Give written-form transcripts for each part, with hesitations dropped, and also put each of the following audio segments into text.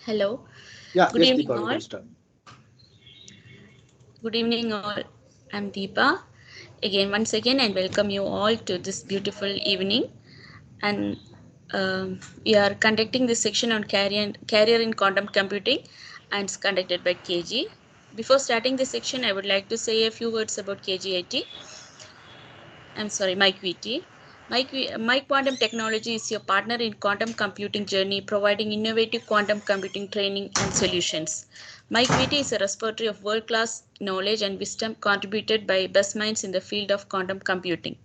Hello. Yeah, Good yes, evening, Deepa, we all. can start. Good evening, all. I'm Deepa. Once again, and welcome you all to this beautiful evening. And we are conducting this section on career in quantum computing, and it's conducted by KG. Before starting this section, I would like to say a few words about KGIT. I'm sorry, MyQT. My Quantum Technology is your partner in quantum computing journey, providing innovative quantum computing training and solutions. MyQT is a repository of world-class knowledge and wisdom contributed by best minds in the field of quantum computing.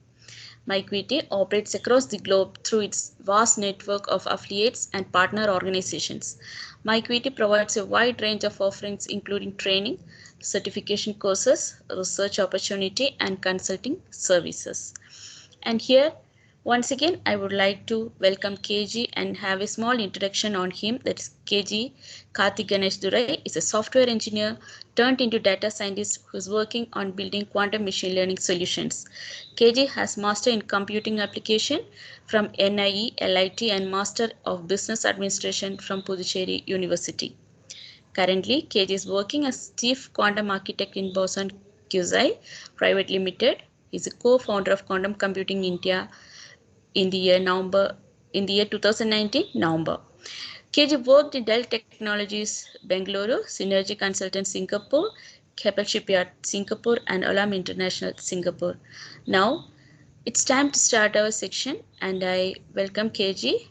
MyQT operates across the globe through its vast network of affiliates and partner organizations. MyQT provides a wide range of offerings including training, certification courses, research opportunity, and consulting services. And here, once again, I would like to welcome KG and have a small introduction on him. That is KG Karthiganesh Durai is a software engineer turned into data scientist who is working on building quantum machine learning solutions. KG has master in computing application from NIE, LIT and master of business administration from Puducherry University. Currently, KG is working as chief quantum architect in Boson Qzai Private Limited. He is a co-founder of Quantum Computing India in the year November in the year 2019 November. KG worked in Dell Technologies Bengaluru, Synergy Consultant Singapore, Keppel Shipyard Singapore, and Olam International Singapore. Now it's time to start our section, and I welcome KG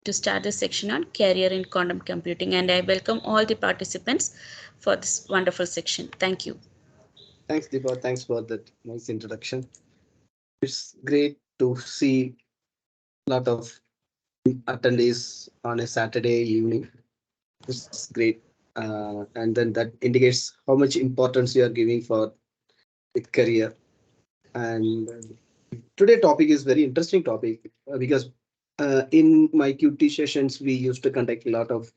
to start the section on career in quantum computing, and I welcome all the participants for this wonderful section. Thank you. Thanks, Deepa. Thanks for that nice introduction. It's great to see a lot of attendees on a Saturday evening. It's great. And then that indicates how much importance you are giving for the career. And today topic is very interesting topic because in my QT sessions, we used to conduct a lot of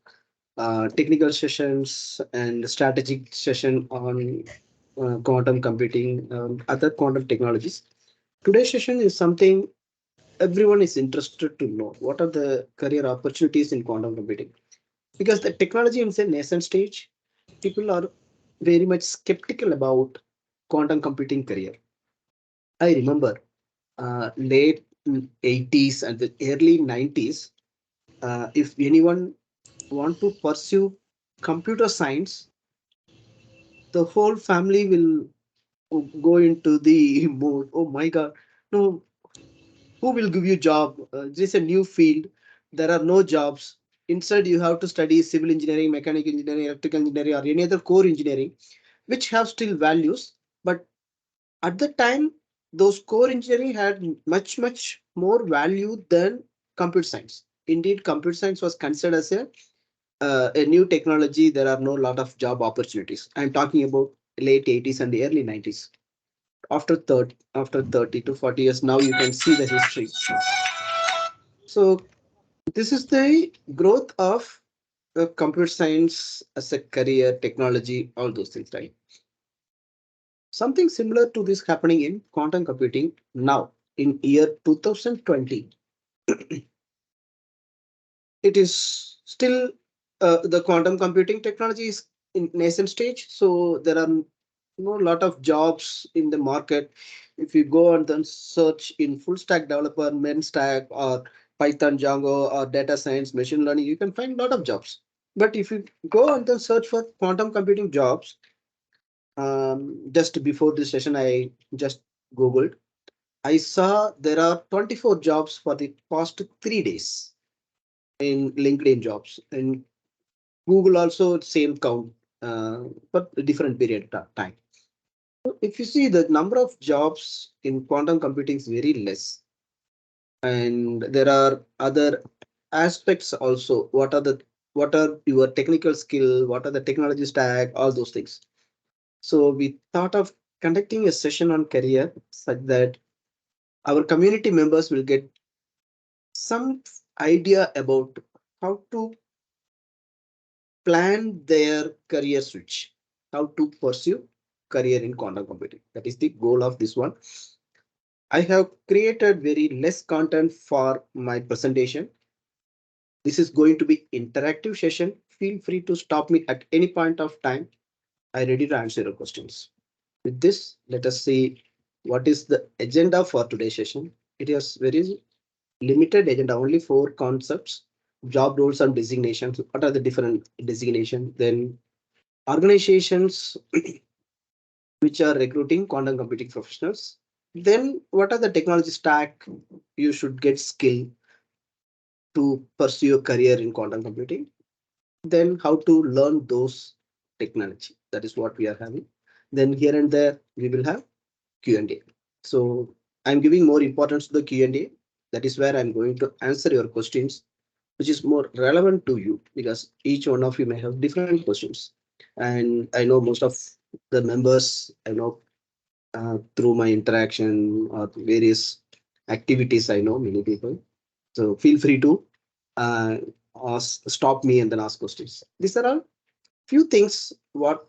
technical sessions and strategic session on quantum computing, other quantum technologies. Today's session is something everyone is interested to know. What are the career opportunities in quantum computing? Because the technology is a nascent stage, people are very much skeptical about quantum computing career. I remember late 80s and the early 90s, if anyone want to pursue computer science, the whole family will go into the mode. Oh my God, no, who will give you job? This is a new field. There are no jobs. Instead, you have to study civil engineering, mechanical engineering, electrical engineering, or any other core engineering, which have still values. But at the time, those core engineering had much more value than computer science. Indeed, computer science was considered as a new technology. There are no lot of job opportunities. I'm talking about late 80s and the early 90s. After 30 to 40 years, now you can see the history. So this is the growth of computer science as a career, technology, all those things, right? Something similar to this happening in quantum computing now in year 2020. It is still the quantum computing technology is in nascent stage, so there are no lot of jobs in the market. If you go and then search in full stack developer, main stack, or Python, Django, or data science, machine learning, you can find a lot of jobs. But if you go and then search for quantum computing jobs, just before this session, I just googled. I saw there are 24 jobs for the past 3 days in LinkedIn jobs, and Google also same count, but a different period of time. So if you see the number of jobs in quantum computing is very less, and there are other aspects also. What are your technical skill? What are the technology stack? All those things. So we thought of conducting a session on career such that our community members will get some idea about how to plan their career switch, how to pursue career in quantum computing. That is the goal of this one. I have created very less content for my presentation. This is going to be interactive session feel free to stop me at any point of time. I'm ready to answer your questions. With this, let us see what is the agenda for today's session. It is very limited agenda, only four concepts: job roles and designations. What are the different designations? Then organizations which are recruiting quantum computing professionals. Then what are the technology stack you should get skill to pursue a career in quantum computing? Then how to learn those technology. That is what we are having. Then here and there we will have Q&A. So I'm giving more importance to the Q&A. That is where I'm going to answer your questions, which is more relevant to you because each one of you may have different questions. And I know most of the members, I know through my interaction or various activities, I know many people. So feel free to uh, stop me and then ask questions. These are all few things what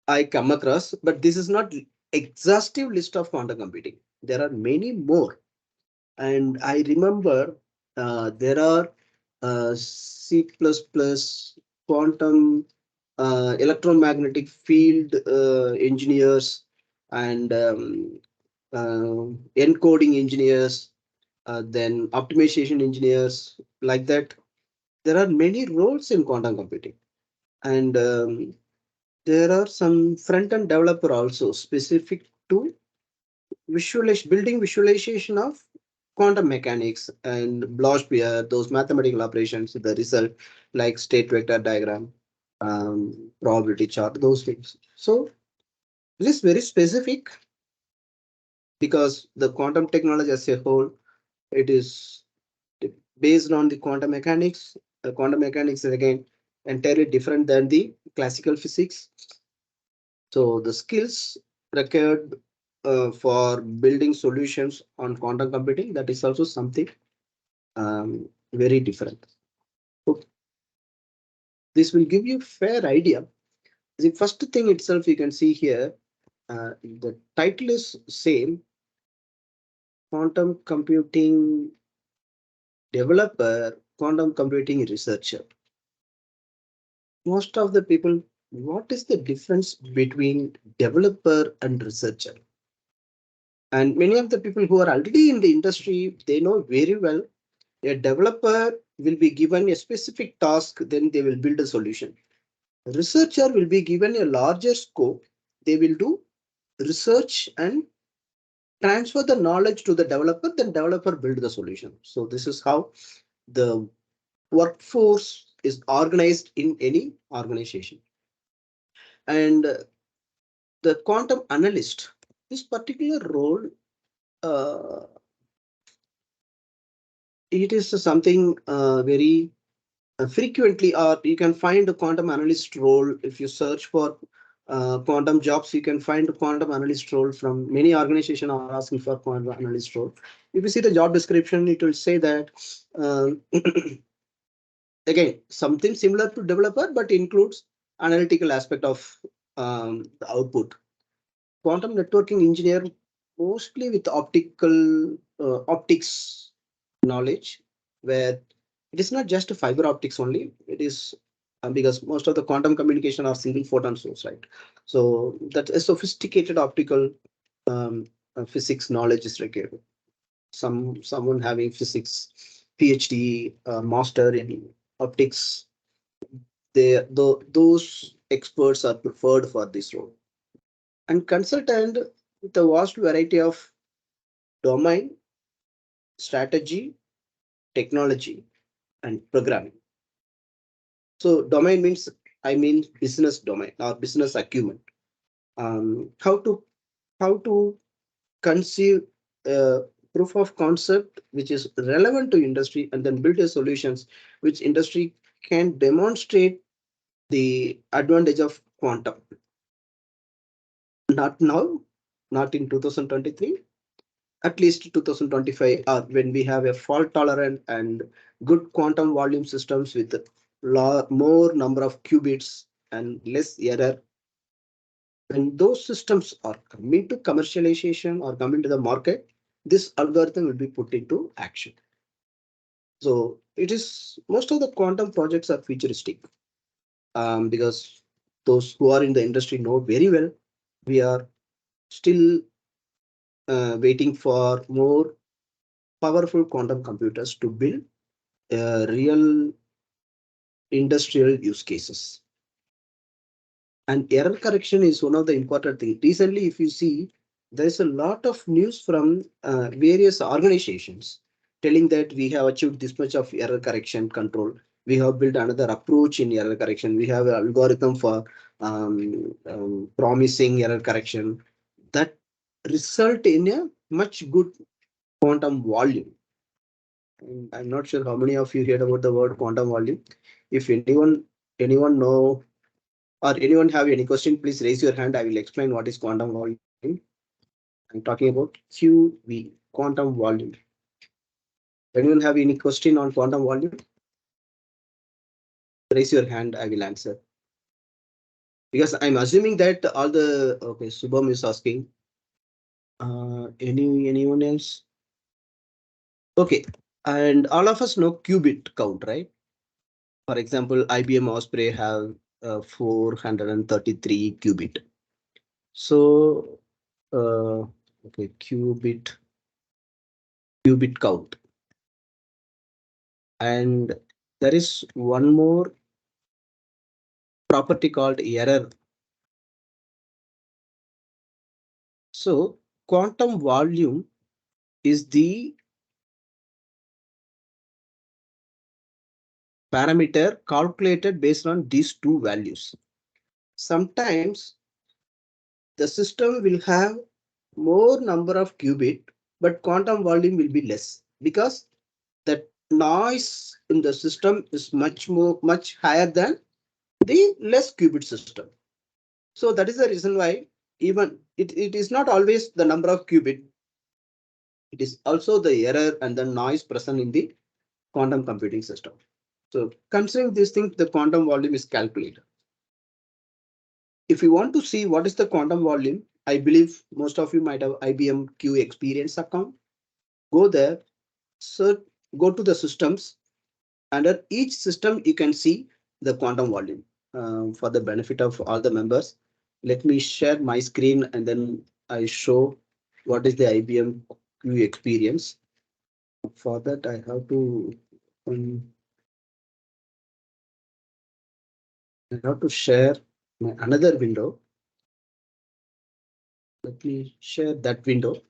I come across, but this is not exhaustive list of quantum computing. There are many more, and I remember there are C++, quantum, electromagnetic field engineers, and encoding engineers, then optimization engineers, like that. There are many roles in quantum computing, and there are some front-end developer also specific to building visualization of quantum mechanics and Bloch-Beer, those mathematical operations, the result like state vector diagram, probability chart, those things. So it is very specific because the quantum technology as a whole, it is based on the quantum mechanics. Quantum mechanics is again entirely different than the classical physics. So the skills required for building solutions on quantum computing, that is also something very different. So this will give you fair idea. The first thing itself you can see here, the title is same, quantum computing developer, quantum computing researcher. Most of the people, what is the difference between developer and researcher? And many of the people who are already in the industry, they know very well a developer will be given a specific task, then they will build a solution. A researcher will be given a larger scope. They will do research and transfer the knowledge to the developer, then developer build the solution. So this is how the workforce is organized in any organization. And the quantum analyst, this particular role, uh, it is something very frequently, or you can find a quantum analyst role if you search for quantum jobs. You can find a quantum analyst role from many organizations are asking for quantum analyst role. If you see the job description, it will say that um, again something similar to developer, but includes analytical aspect of the output. Quantum networking engineer, mostly with optics knowledge, where it is not just fiber optics only. It is because most of the quantum communication are single photon source, right? So that a sophisticated optical physics knowledge is required. Someone having physics PhD, master in optics, those experts are preferred for this role. And consultant with a vast variety of domain, strategy, technology, and programming. So domain means, I mean business domain or business acumen. How to conceive a proof of concept which is relevant to industry and then build a solutions which industry can demonstrate the advantage of quantum. Not now, not in 2023, at least 2025, or when we have a fault tolerant and good quantum volume systems with more number of qubits and less error. When those systems are coming to commercialization or coming to the market, this algorithm will be put into action. So it is most of the quantum projects are futuristic, because those who are in the industry know very well we are still waiting for more powerful quantum computers to build real industrial use cases. And error correction is one of the important things. Recently, if you see, there is a lot of news from various organizations telling that we have achieved this much of error correction control. We have built another approach in error correction. We have an algorithm for promising error correction that result in a much good quantum volume. I'm not sure how many of you heard about the word quantum volume. If anyone know or anyone have any question, please raise your hand. I will explain what is quantum volume. I'm talking about QV, quantum volume. Anyone have any question on quantum volume? Raise your hand. I will answer. Because I'm assuming that all the okay, Subham is asking. Anyone else? Okay, and all of us know qubit count, right? For example, IBM Osprey have 433 qubit. So, okay, qubit count. And there is one more property called error. So quantum volume is the parameter calculated based on these two values. Sometimes the system will have more number of qubit, but quantum volume will be less because the noise in the system is much higher than the less qubit system. So that is the reason why even it is not always the number of qubit. It is also the error and the noise present in the quantum computing system. So considering these things, the quantum volume is calculated. If you want to see what is the quantum volume, I believe most of you might have IBM Q experience account. Go there, search, go to the systems. Under each system, you can see the quantum volume. For the benefit of all the members, let me share my screen and then I show what is the IBM Q experience. For that, I have to share my another window. Let me share that window.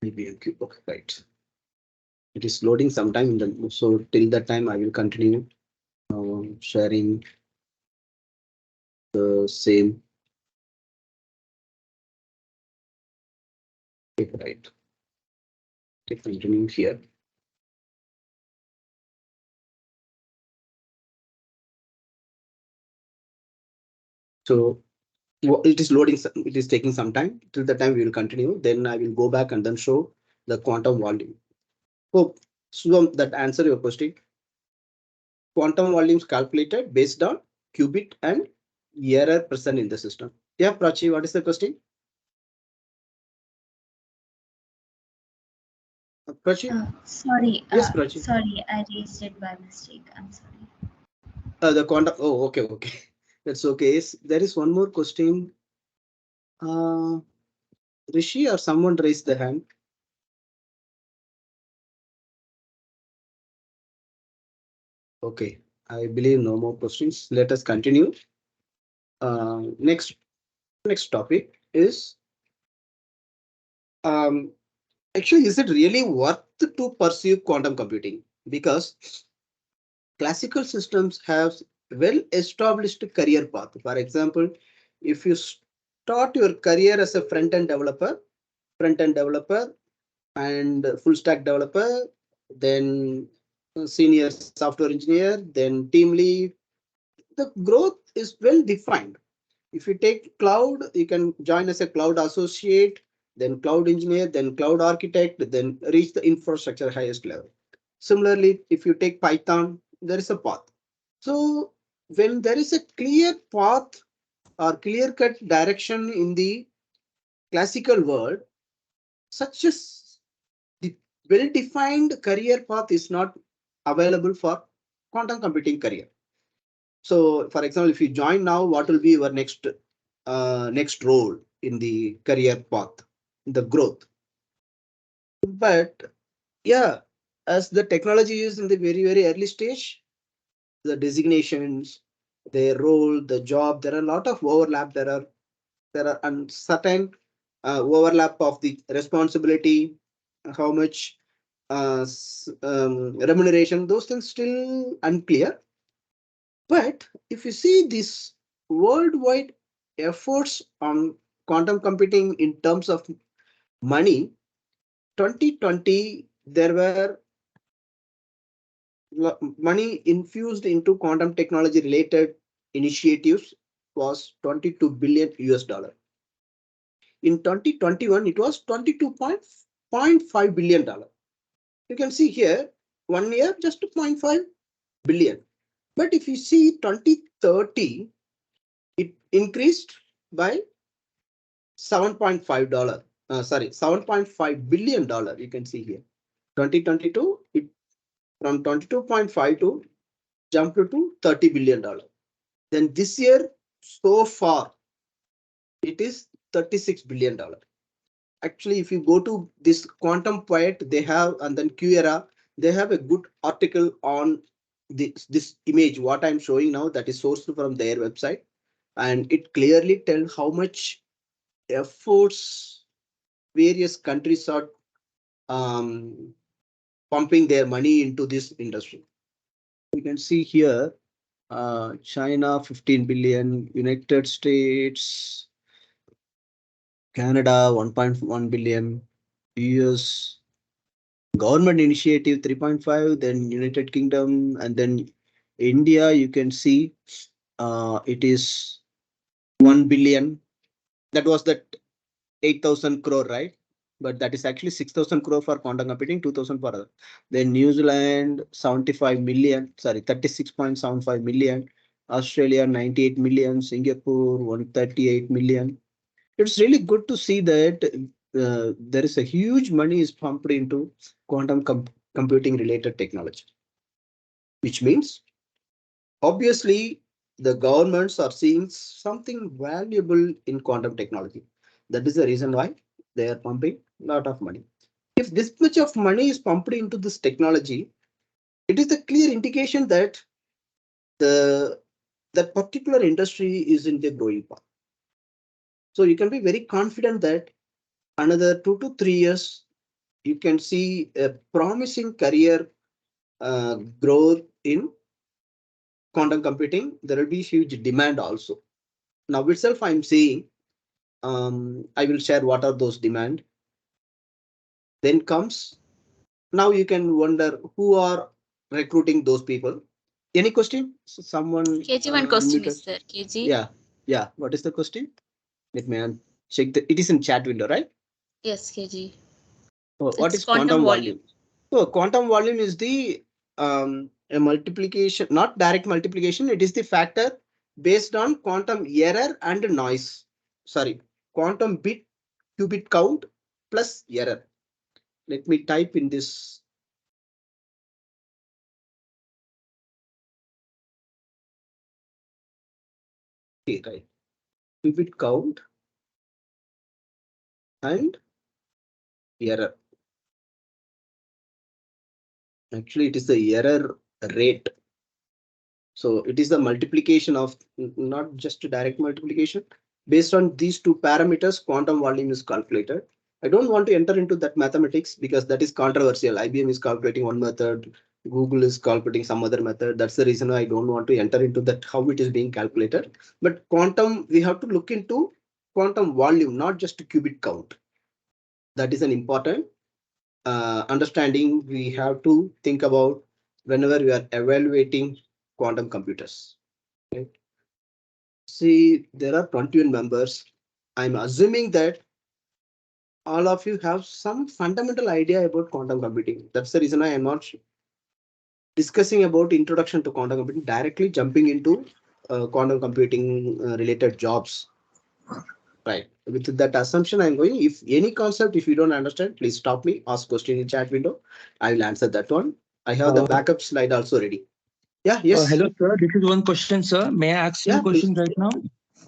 Maybe okay, right. It is loading sometime in the so till that time I will continue sharing the same. Okay, right. Okay, continue here. So it is loading. It is taking some time. Till the time we will continue. Then I will go back and then show the quantum volume. Hope so that answer your question. Quantum volumes calculated based on qubit and error present in the system. Yeah, Prachi, what is the question? Prachi? Sorry, Yes, Prachi. sorry, I raised it by mistake. I'm sorry. The quantum. Oh, okay, okay. That's okay. There is one more question. Uh, Rishi or someone raised the hand. Okay, I believe no more questions. Let us continue. Next topic is um, actually, is it really worth to pursue quantum computing? Because classical systems have well established career path. For example, if you start your career as a front end developer and full stack developer, then senior software engineer, then team lead, the growth is well defined. If you take cloud, you can join as a cloud associate, then cloud engineer, then cloud architect, then reach the infrastructure highest level. Similarly, if you take Python, there is a path. So when there is a clear path or clear cut direction in the classical world, such as the well defined career path is not available for quantum computing career. So, for example, if you join now, what will be your next role in the career path, the growth? But yeah, as the technology is in the very early stage, the designations, their role, the job, there are a lot of overlap. There are uncertain overlap of the responsibility, how much remuneration, those things still unclear. But if you see this worldwide efforts on quantum computing in terms of money, 2020 there were money infused into quantum technology related initiatives was 22 billion US dollar. In 2021 it was 22.5 billion dollar. You can see here 1 year just 2.5 billion. But if you see 2030, it increased by $7.5. Sorry, $7.5 billion. You can see here. 2022, it from 22.5 to jumped to $30 billion. Then this year, so far, it is $36 billion. Actually, if you go to this Quantum Poet, they have, and then QERA, they have a good article on this image. What I'm showing now, that is sourced from their website, and it clearly tells how much efforts various countries are um, pumping their money into this industry. You can see here, China 15 billion, United States, Canada 1.1 billion, US government initiative 3.5, then United Kingdom, and then India. You can see it is 1 billion. That was that 8,000 crore, right? But that is actually 6,000 crore for quantum computing, 2,000 for other. Then New Zealand 75 million, sorry, 36.75 million. Australia 98 million, Singapore 138 million. It's really good to see that there is a huge money is pumped into quantum computing related technology, which means obviously the governments are seeing something valuable in quantum technology. That is the reason why they are pumping a lot of money. If this much of money is pumped into this technology, it is a clear indication that the that particular industry is in the growing path. So you can be very confident that another 2 to 3 years, you can see a promising career growth in quantum computing. There will be huge demand also. Now itself, I'm seeing. I will share what are those demand. Then comes now you can wonder who are recruiting those people. Any question? Someone KG, one question is unmuted. there. KG. Yeah, yeah. What is the question? Let me check the. It is in chat window, right? Yes, KG. Oh, what It's is quantum quantum volume. volume? So quantum volume is the a multiplication, not direct multiplication. It is the factor based on quantum error and noise. Sorry, quantum bit qubit count plus error. Let me type in this. Okay, right. Qubit count and error. Actually, it is the error rate. So it is the multiplication of not just a direct multiplication. Based on these two parameters, quantum volume is calculated. I don't want to enter into that mathematics because that is controversial. IBM is calculating one method, Google is calculating some other method. That's the reason why I don't want to enter into that how it is being calculated. But quantum, we have to look into quantum volume, not just qubit count. That is an important understanding we have to think about whenever we are evaluating quantum computers. Right? See, there are 21 members. I'm assuming that all of you have some fundamental idea about quantum computing. That's the reason I am not discussing about introduction to quantum computing, directly jumping into quantum computing related jobs. Right. With that assumption, I'm going. If any concept, if you don't understand, please stop me. Ask question in chat window. I will answer that one. I have the Uh, backup slide also ready. Yeah. Yes. Hello, sir. This is one question, sir. May I ask you Yeah. a question Please. right now?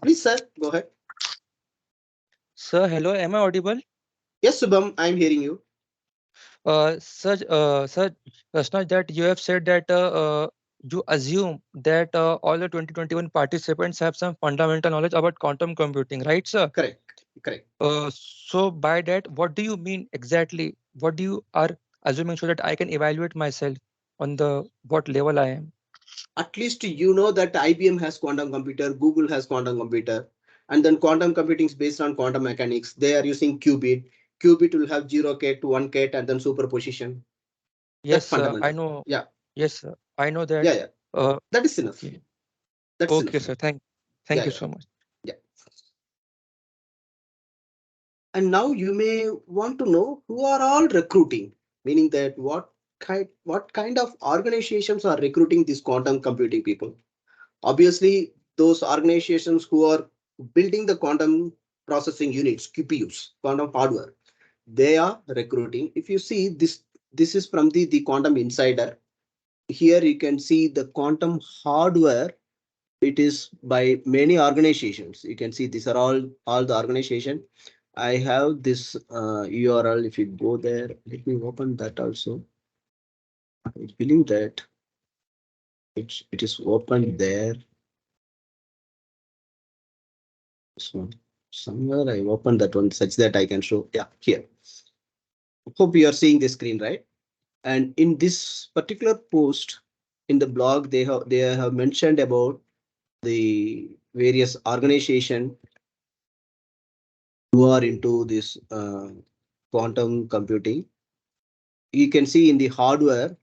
Please, sir. Go ahead. Sir, hello. Am I audible? Yes, Subham. I'm hearing you. Sir, just now that you have said that you assume that all the 2021 participants have some fundamental knowledge about quantum computing, right, sir? Correct. Correct. So by that, what do you mean exactly? What do you are assuming so that I can evaluate myself on the what level I am? At least you know that IBM has quantum computer, Google has quantum computer, and then quantum computing is based on quantum mechanics. They are using qubit. Qubit will have 0 ket, 1 ket, and then superposition. Yes, That sir. I fundamental. know. Yeah. Yes, sir. I know that. Yeah. Yeah. Uh, That is enough. okay. That's Okay, enough. sir. Yeah. Thank you Yeah. so much. Yeah. And now you may want to know who are all recruiting, meaning that what kind of organizations are recruiting these quantum computing people. Obviously, those organizations who are building the quantum processing units, QPUs, quantum hardware, they are recruiting. If you see this, this is from the Quantum Insider. Here you can see the quantum hardware. It is by many organizations. You can see these are all the organization. I have this URL. If you go there, let me open that also. I believe that it is open there. This one. Somewhere I opened that one such that I can show. Yeah, here. Hope you are seeing the screen, right? And in this particular post in the blog, they have mentioned about the various organization who are into this quantum computing. You can see in the hardware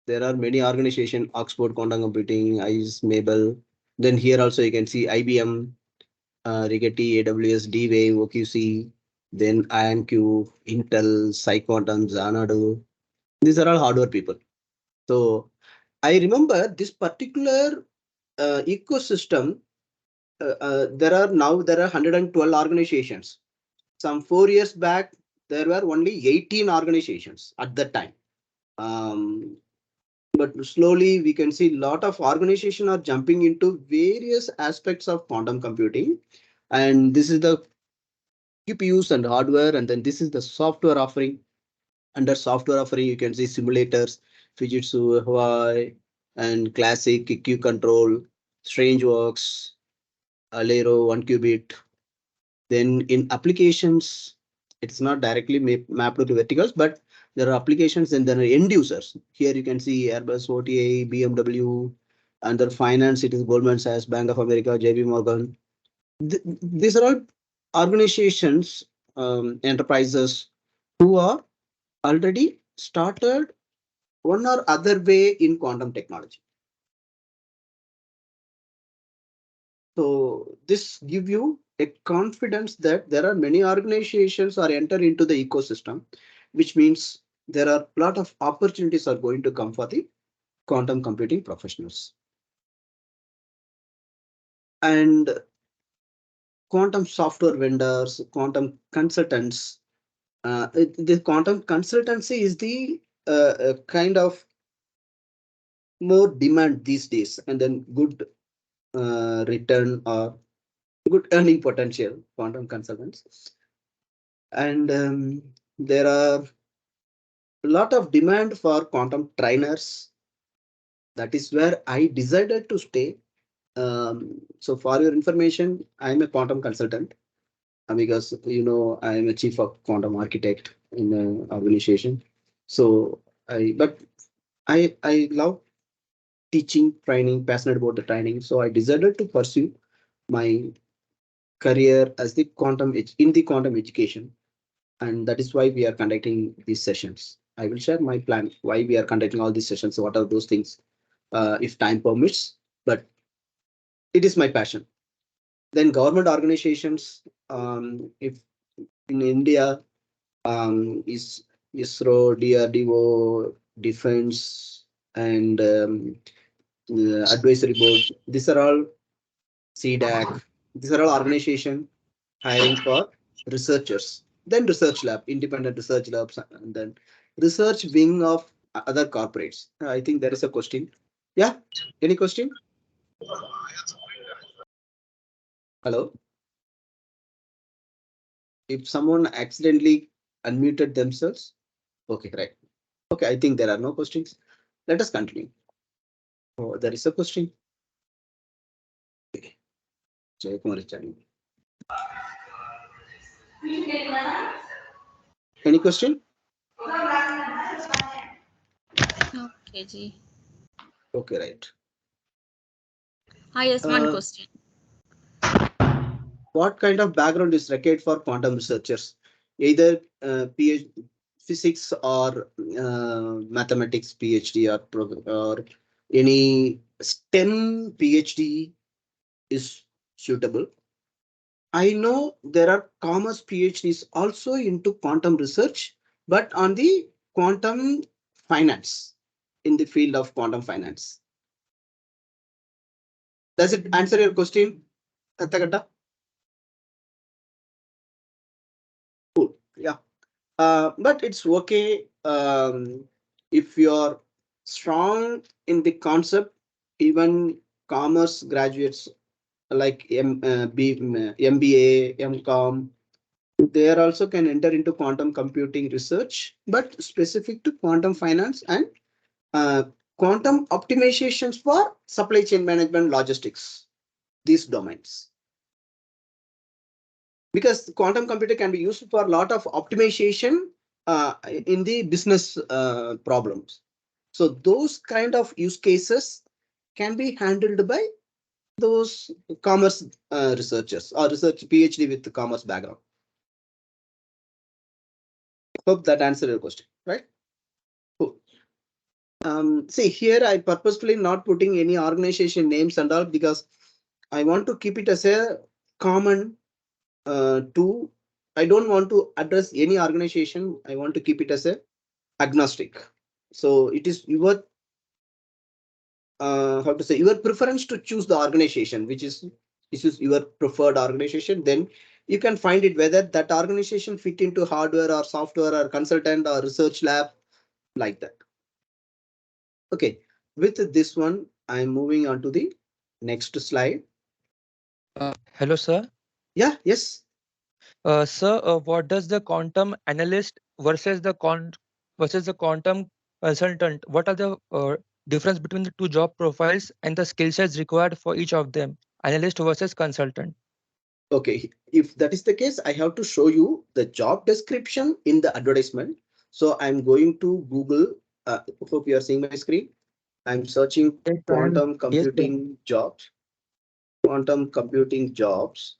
there are many organization: Oxford Quantum Computing, ICE, Mabel. Then here also you can see IBM, Rigetti, AWS, D-Wave, OQC, then IonQ, Intel, PsiQuantum, Xanadu. These are all hardware people. So I remember this particular ecosystem. There are 112 organizations. Some 4 years back, there were only 18 organizations at that time. Um, but slowly we can see a lot of organizations are jumping into various aspects of quantum computing. And this is the QPUs and hardware, and then this is the software offering. Under software offering, you can see simulators, Fujitsu, Hawaii, and classic Q control, Strangeworks, Alero, 1qubit. Then in applications, it's not directly mapped to verticals, but there are applications and there are end users. Here you can see Airbus, OTA, BMW. Under finance, it is Goldman Sachs, Bank of America, JP Morgan. These are all organizations, enterprises who are already started one or other way in quantum technology. So this give you a confidence that there are many organizations are enter into the ecosystem, which means there are a lot of opportunities are going to come for the quantum computing professionals. And quantum software vendors, quantum consultants. The quantum consultancy is the kind of more demand these days, and then good return or good earning potential quantum consultants. And there are a lot of demand for quantum trainers. That is where I decided to stay. So for your information, I'm a quantum consultant because I am a chief of quantum architect in an organization. So I love teaching, training, passionate about the training. So I decided to pursue my career as in the quantum education, and that is why we are conducting these sessions. I will share my plan why we are conducting all these sessions. What are those things, if time permits? But it is my passion. Then government organizations, if in India, is ISRO, DRDO, defense, and advisory board. These are all CDAC. These are all organization hiring for researchers. Then research lab, independent research labs, and then research wing of other corporates. I think there is a question. Yeah, any question? Hello. If someone accidentally unmuted themselves, okay, right. Okay, I think there are no questions. Let us continue. Oh, there is a question. Okay. Jaykumar is chatting. Any question? Okay, Ji. Okay, right. Yes, one Uh, question. what kind of background is required for quantum researchers? Either PhD, physics or mathematics PhD or any STEM PhD is suitable. I know there are commerce PhDs also into quantum research, but on the quantum finance, in the field of quantum finance. Does it answer your question, Karthikata? Cool. Yeah. But it's okay if you're strong in the concept. Even commerce graduates like MBA, MCOM, they are also can enter into quantum computing research, but specific to quantum finance and uh, quantum optimizations for supply chain management, logistics, these domains. Because quantum computer can be used for a lot of optimization in the business problems. So those kind of use cases can be handled by those commerce researchers or research PhD with the commerce background. Hope that answered your question, right? Cool. See here, I purposefully not putting any organization names and all because I want to keep it as a common to. I don't want to address any organization. I want to keep it as a agnostic. So it is your how to say your preference to choose the organization, which is this is your preferred organization. Then you can find it whether that organization fit into hardware or software or consultant or research lab like that. Okay, with this one, I'm moving on to the next slide. Hello, sir. Yeah, yes. Sir, what does the quantum analyst versus the quantum consultant? What are the difference between the two job profiles and the skill sets required for each of them? Analyst versus consultant. Okay, if that is the case, I have to show you the job description in the advertisement. So I'm going to Google. Hope you are seeing my screen. I'm searching Yes, I am. quantum Yes, sir. computing jobs. Quantum computing jobs.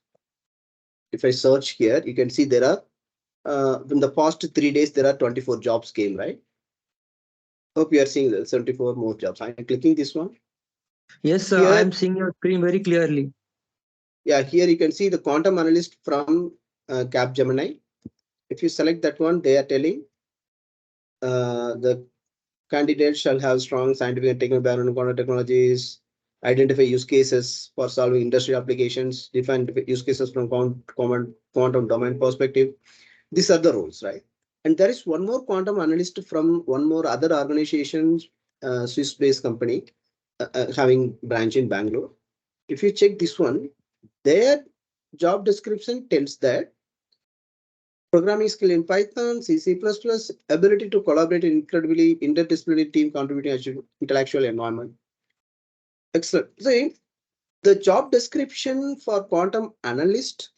If I search here, you can see there are in the past 3 days there are 24 jobs came, right? Hope you are seeing the 74 more jobs. I'm clicking this one. Yes, sir. I Here, am seeing your screen very clearly. yeah, here you can see the quantum analyst from Capgemini. If you select that one, they are telling the candidates shall have strong scientific and technical background in quantum technologies, identify use cases for solving industry applications, define use cases from quantum domain perspective. These are the roles, right? And there is one more quantum analyst from one more other organization, Swiss-based company, having branch in Bangalore. If you check this one, their job description tells that programming skill in Python, C, C++, ability to collaborate in incredibly interdisciplinary team contributing to intellectual environment. Excellent. So the job description for quantum analyst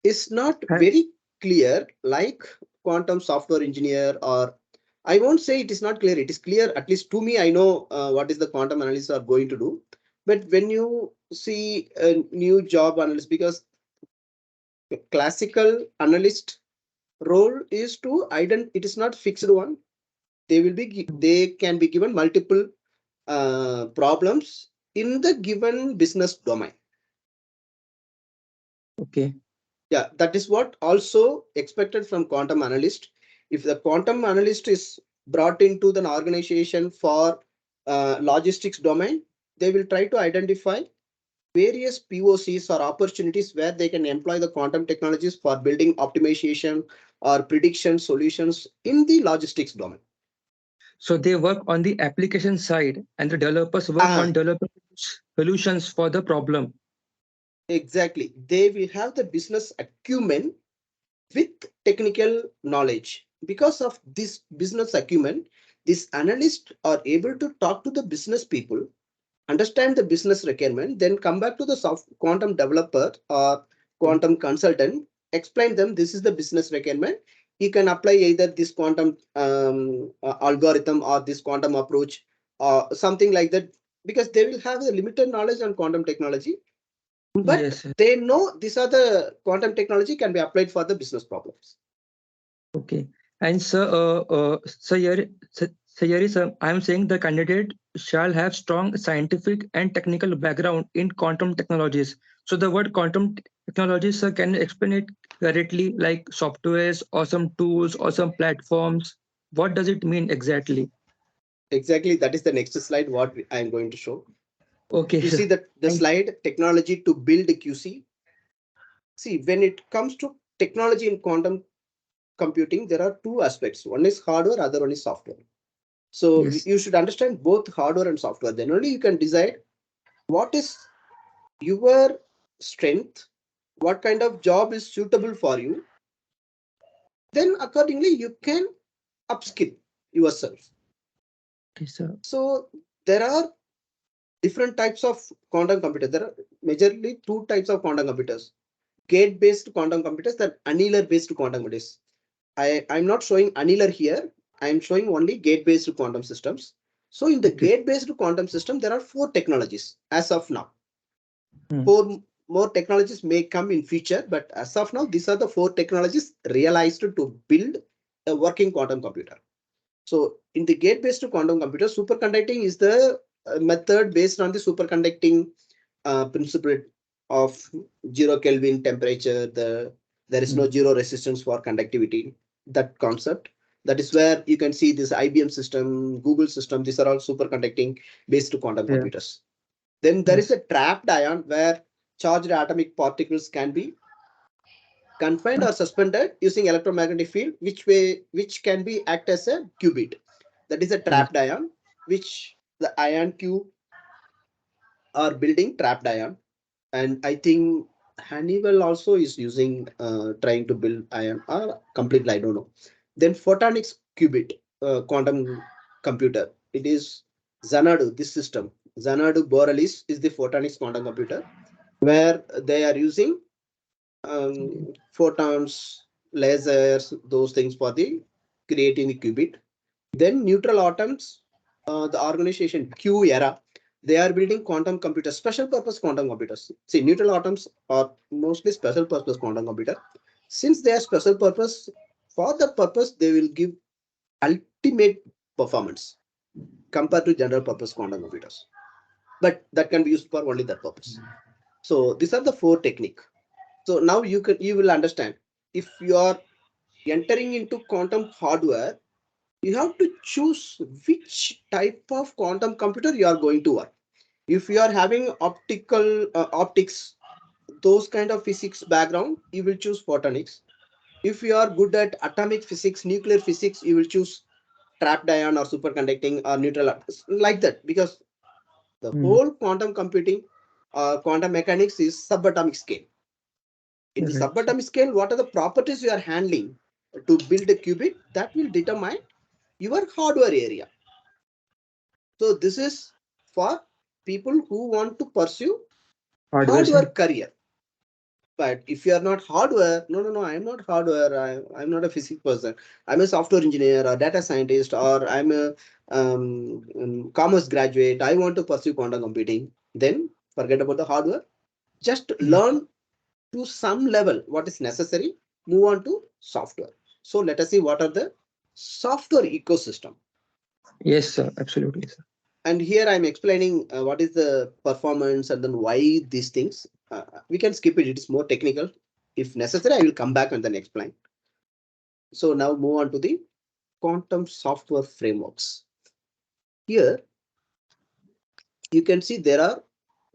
is not Uh, very clear like quantum software engineer, or I won't say it is not clear. It is clear, at least to me. I know what is the quantum analysts are going to do. But when you see a new job analyst, because classical analyst role is to identify, it is not fixed one. They will be they can be given multiple problems in the given business domain. Okay. Yeah, that is what also expected from quantum analyst. If the quantum analyst is brought into the organization for logistics domain, they will try to identify various POCs or opportunities where they can employ the quantum technologies for building optimization or prediction solutions in the logistics domain. So they work on the application side and the developers work Ah, on developing solutions for the problem. exactly. They will have the business acumen with technical knowledge. Because of this business acumen, these analysts are able to talk to the business people, understand the business requirement, then come back to the soft quantum developer or quantum consultant, explain them this is the business requirement. You can apply either this quantum algorithm or this quantum approach or something like that, because they will have a limited knowledge on quantum technology, but Yes, yes. they know these are the quantum technology can be applied for the business problems. Okay. And so here is, I'm saying the candidate shall have strong scientific and technical background in quantum technologies. So the word quantum technologies, sir, can you explain it correctly, like softwares or some tools or some platforms? What does it mean exactly? Exactly, that is the next slide what I am going to show. Okay, You see sir. that the Thank slide technology to build QC. See, when it comes to technology in quantum computing, there are two aspects. One is hardware, other one is software. So yes. you should understand both hardware and software. Then only you can decide what is your strength, what kind of job is suitable for you. Then accordingly, you can upskill yourself. Okay, sir. So there are different types of quantum computers. There are majorly two types of quantum computers: gate-based quantum computers and annealer-based quantum computers. I'm not showing annealer here. I'm showing only gate-based quantum systems. So in the Okay. gate-based quantum system, there are four technologies as of now. Hmm. Four more technologies may come in future, but as of now, these are the four technologies realized to build a working quantum computer. So in the gate-based quantum computer, superconducting is the method based on the superconducting principle of 0 Kelvin temperature. There is no Hmm. zero resistance for conductivity. That concept. That is where you can see this IBM system, Google system. These are all superconducting based quantum Yeah. computers. Then there is Yes. a trapped ion where charged atomic particles can be confined or suspended using electromagnetic field, which can be act as a qubit. That is a Yes. trapped ion, which the ion Q are building trapped ion. And I think Honeywell also is using trying to build ion or completely I don't know. Then photonics qubit quantum computer. It is Xanadu. This system Xanadu Borealis is the photonics quantum computer where they are using photons, lasers, those things for the creating the qubit. Then neutral atoms, the organization Q era, they are building quantum computers, special purpose quantum computers. See, neutral atoms are mostly special purpose quantum computer. Since they are special purpose, for that purpose, they will give ultimate performance compared to general purpose quantum computers. But that can be used for only that purpose. So these are the four technique. So now you will understand if you are entering into quantum hardware, you have to choose which type of quantum computer you are going to work. If you are having optics, those kind of physics background, you will choose photonics. If you are good at atomic physics, nuclear physics, you will choose trapped ion or superconducting or neutral like that, because the Hmm. whole quantum computing quantum mechanics is subatomic scale. In the Right, sir. subatomic scale, what are the properties you are handling to build a qubit, that will determine your hardware area. So this is for people who want to pursue Hardware, hardware sir. career. But if you are not hardware, no, I'm not hardware. I'm not a physics person. I'm a software engineer or data scientist, or I'm a commerce graduate. I want to pursue quantum computing. Then forget about the hardware. Just Yes. learn to some level what is necessary. Move on to software. So let us see what are the software ecosystem. Yes, sir. Absolutely, sir. And here I'm explaining what is the performance and then why these things. We can skip it. It is more technical. If necessary, I will come back and then explain. So now move on to the quantum software frameworks. Here, you can see there are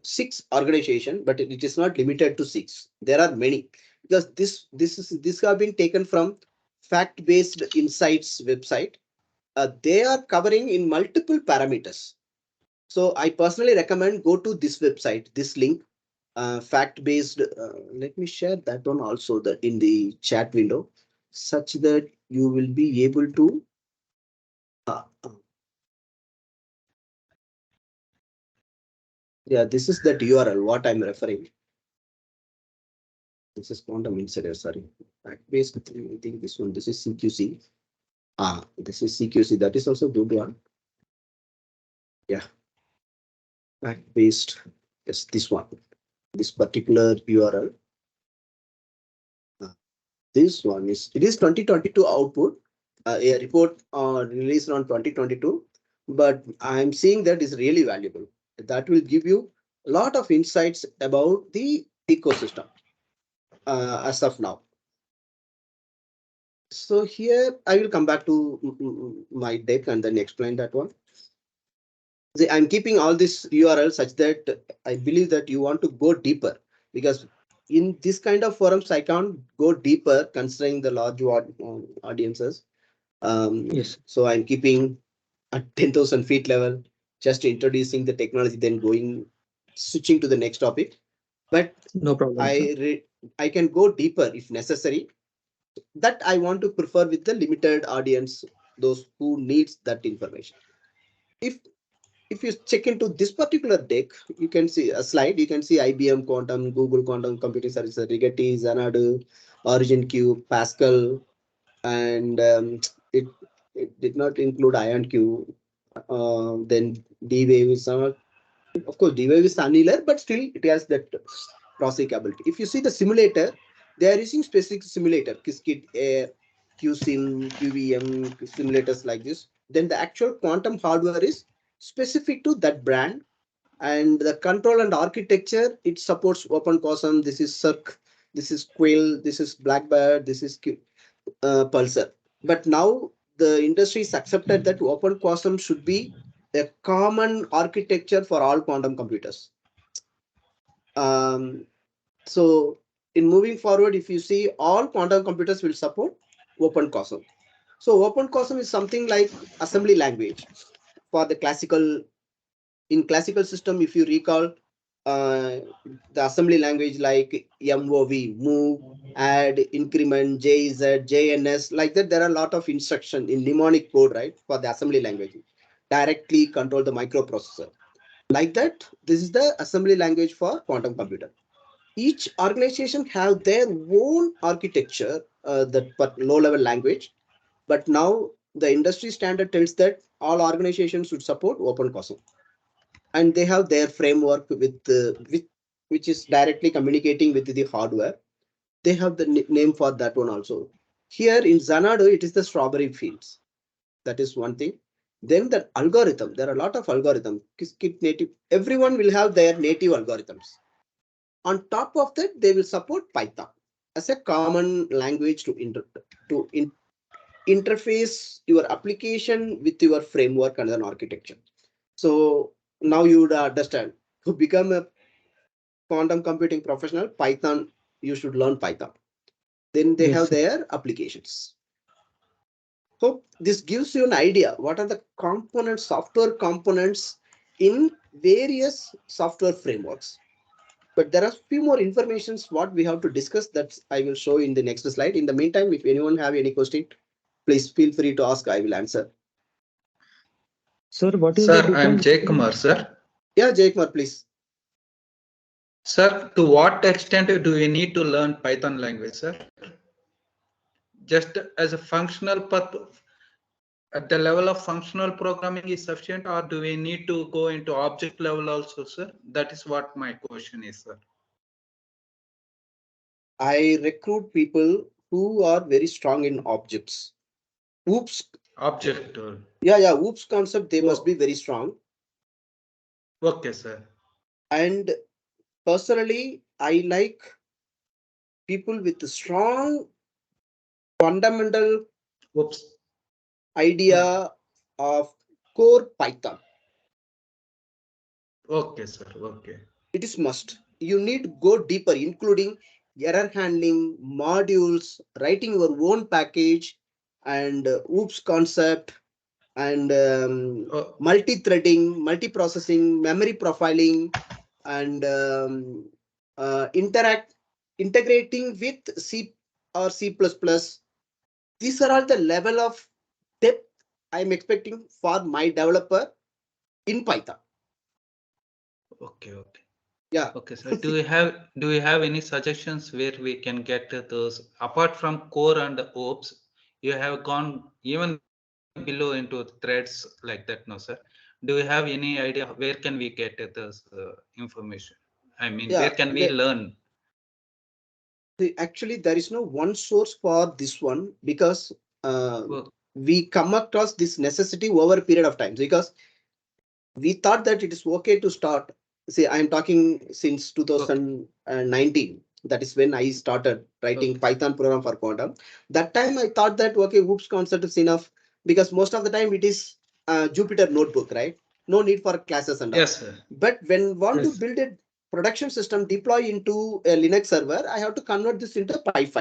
6 organizations, but it is not limited to 6. There are many, because this have been taken from Fact Based Insights website. They are covering in multiple parameters. So I personally recommend go to this website, this link, fact based. Let me share that one also that in the chat window, such that you will be able to. Uh, uh, yeah, this is that URL what I'm referring. This is quantum insider. Sorry, fact based. I think this one. This is CQC. This is CQC. That is also good one. Yeah, fact based. Yes, this one. This particular URL. This one is, it is 2022 output, a report released on 2022, but I'm seeing that is really valuable. That will give you a lot of insights about the ecosystem as of now. So here I will come back to my deck and then explain that one. See, I'm keeping all this URL such that I believe that you want to go deeper, because in this kind of forums I can't go deeper considering the large audiences. Yes. So I'm keeping at 10,000 feet level, just introducing the technology, then going switching to the next topic. But No problem, sir. I can go deeper if necessary. That I want to prefer with the limited audience, those who needs that information. If if you check into this particular deck, you can see a slide. You can see IBM Quantum, Google Quantum Computing Services, Rigetti, Xanadu, Origin Cube, Pascal, and it it did not include IonQ. Then D-Wave is not, of course, D-Wave is annular, but still it has that processing ability. If you see the simulator, they are using specific simulator, Qiskit Air, QSIM, QVM, simulators like this. Then the actual quantum hardware is specific to that brand, and the control and architecture, it supports OpenQuasm. This is Circ, this is Quill, this is Blackbird, this is Pulsar. But now the industry is accepted that open quantum should be a common architecture for all quantum computers. Um, so in moving forward, if you see, all quantum computers will support open quantum. So open quantum is something like assembly language for the classical. In classical system, if you recall, the assembly language like MOV, move, add, increment, JZ, JNS, like that, there are a lot of instruction in mnemonic code, right, for the assembly language. Directly control the microprocessor. Like that, this is the assembly language for quantum computer. Each organization have their own architecture, that low level language. But now the industry standard tells that all organizations should support open quantum, and they have their framework with which is directly communicating with the hardware. They have the name for that one also. Here in Xanadu, it is the strawberry fields. That is one thing. Then the algorithm, there are a lot of algorithm. Qiskit native, everyone will have their native algorithms. On top of that, they will support Python as a common language to interface your application with your framework and an architecture. So now you would understand, to become a quantum computing professional, Python, you should learn Python. Then they Yes, have sir. their applications. So this gives you an idea what are the components, software components in various software frameworks. But there are few more informations what we have to discuss that I will show in the next slide. In the meantime, if anyone have any question, please feel free to ask. I will answer. Sir, what is the Sir, I am difference Jay between? Kumar, sir. Yeah, Jaykumar, please. Sir, to what extent do we need to learn Python language, sir? Just as a functional purpose, at the level of functional programming is sufficient, or do we need to go into object level also, sir? That is what my question is, sir. I recruit people who are very strong in objects. Oops. Object. Yeah, oops concept, they must Oh, be very strong. okay, sir. And personally, I like people with strong fundamental Oops. idea of core Python. Okay, sir. Okay. It is must. You need to go deeper, including error handling, modules, writing your own package, and OOPS concept, and Oh, multi-threading, multi-processing, memory profiling, and integrating with C or C++. These are all the level of depth I'm expecting for my developer in Python. okay. Okay. Yeah. Okay, sir. Do you have any suggestions where we can get those apart from core and ops? You have gone even below into threads like that, no, sir? Do you have any idea where can we get those information? I mean, where can Yeah. we learn? Actually, there is no one source for this one because uh, Oh, we come across this necessity over a period of time because we thought that it is okay to start. See, I'm talking since okay, 2019. That is when I started writing okay. Python program for quantum. That time I thought that okay, whoops concept is enough because most of the time it is Jupyter notebook, right? No need for classes and all. Yes, sir. But when want to Yes. build a production system deploy into a Linux server, I have to convert this into Py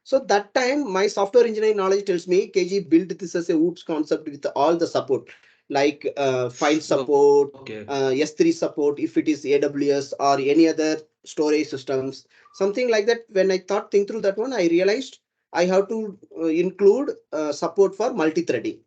so that time, my software engineering knowledge tells me KG built this as a OOPS concept with all the support, like file support, Okay, okay. S3 support, if it is AWS or any other storage systems, something like that. When I think through that one, I realized I have to include support for multi-threading.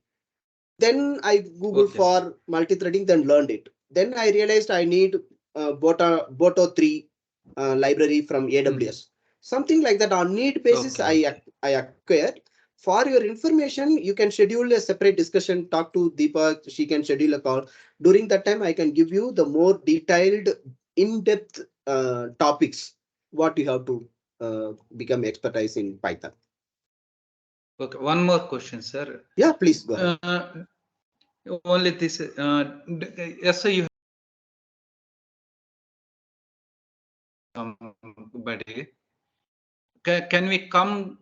Then I Googled Okay, sir. for multi-threading, then learned it. Then I realized I need Boto 3 library from Hmm. AWS. Something like that on need basis, Okay, okay. I acquired. For your information, you can schedule a separate discussion, talk to Deepa, she can schedule a call. During that time, I can give you the more detailed, in-depth topics, what you have to become expertise in Python. Okay. One more question, sir. Yeah, please go ahead. Only this. Yes, sir. You somebody. Can we come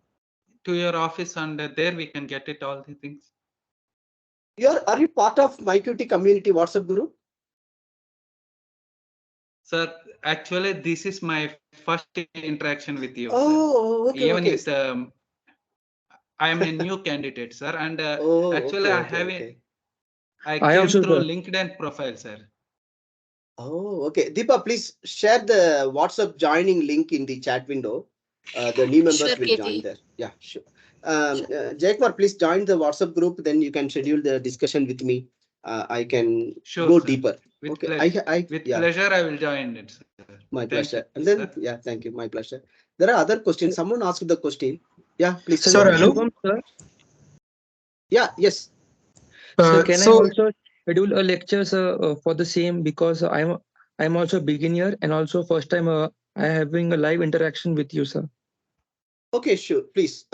to your office and there we can get it all the things? Are you part of MyQT community WhatsApp group? Sir, actually, this is my first interaction with you, sir. Oh, okay, Even okay. with I am a new candidate, sir, and Oh, actually, okay, okay, okay. I I came also, through sir. LinkedIn profile, sir. Oh, okay. Deepa, please share the WhatsApp joining link in the chat window. The new Sure, members will join KT. there. Yeah, sure. Sure. Jayakumar, please join the WhatsApp group. Then you can schedule the discussion with me. I can Sure, go sir. deeper. With Okay. pleasure. With Yeah, pleasure, I will join it, sir. my Thank you, pleasure. And sir. then, yeah, thank you. My pleasure. There are other questions. Someone asked the question. Yeah, please Sir, go Sir, ahead. hello. Shubham, sir. Yeah, yes. Sir, can I So, also schedule a lecture, sir, for the same because I'm also a beginner and also first time I having a live interaction with you, sir. Okay, sure. Please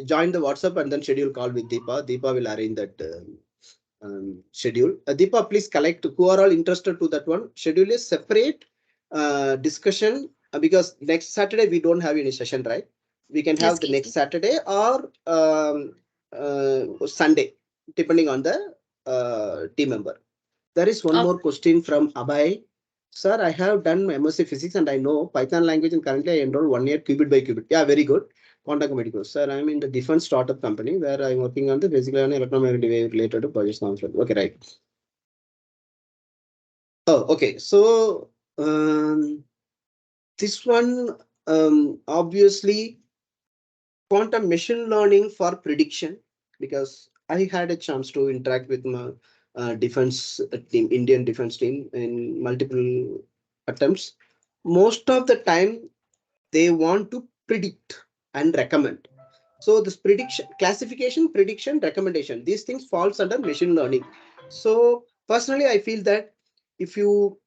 join the WhatsApp and then schedule call with Deepa. Deepa will arrange that schedule. Deepa, please collect who are all interested to that one. Schedule a separate discussion because next Saturday we don't have any session, right? We can Yes, have the next KT. Saturday or Sunday, depending on the team member. There is one Oh, more question from Abhay. Sir, I have done MSc Physics and I know Python language and currently I enrolled 1 year qubit by qubit. Yeah, very good. Quantum computing course. Sir, I'm in the defense startup company where I'm working on the basically on electromagnetic wave related to project conflict. Okay, right. Oh, okay. So this one obviously quantum machine learning for prediction because I had a chance to interact with my defense team, Indian defense team in multiple attempts. Most of the time, they want to predict and recommend. So this prediction, classification, prediction, recommendation, these things falls under machine learning. So personally, I feel that if you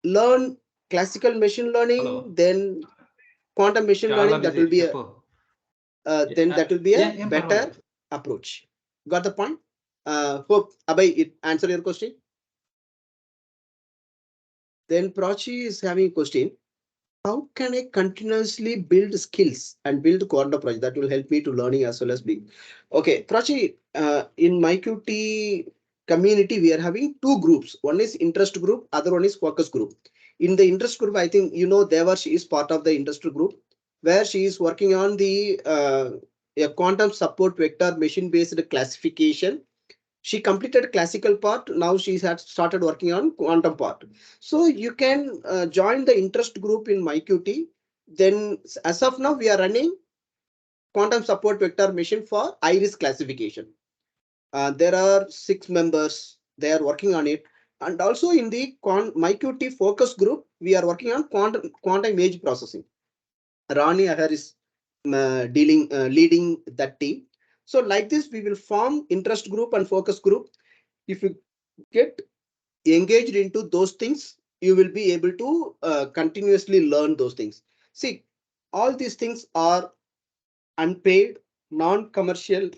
learn classical machine learning, Hello. then quantum machine Chala learning, that busy. will be a Epo. then that will be a Em better parvaledhu. approach. Got the point? Hope Abhay it answer your question. Then Prachi is having a question. How can I continuously build skills and build quantum project that will help me to learning as well as being okay? Prachi, in MyQT community, we are having two groups. One is interest group, other one is focus group. In the interest group, I think Deva, she is part of the interest group, where she is working on the a quantum support vector machine based classification. She completed classical part. Now she has started working on quantum part. So you can join the interest group in MyQT. Then as of now, we are running quantum support vector machine for iris classification. There are 6 members. They are working on it. And also in the MyQT focus group, we are working on quantum image processing. Rani Ahar is leading that team. So like this, we will form interest group and focus group. If you get engaged into those things, you will be able to continuously learn those things. See, all these things are unpaid, non-commercial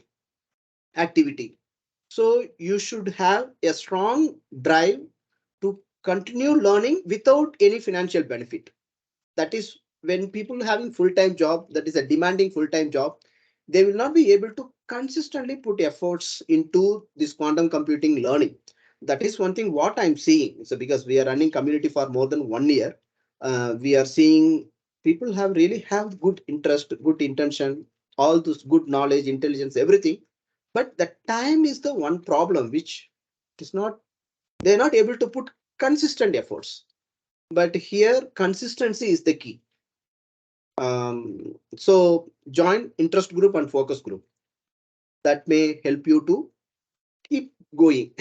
activity. So you should have a strong drive to continue learning without any financial benefit. That is, when people having full-time job, that is a demanding full-time job, they will not be able to consistently put efforts into this quantum computing learning. That is one thing what I'm seeing. So because we are running community for more than 1 year, we are seeing people have really have good interest, good intention, all this good knowledge, intelligence, everything. But the time is the one problem which is not, they're not able to put consistent efforts. But here consistency is the key. So join interest group and focus group. That may help you to keep going.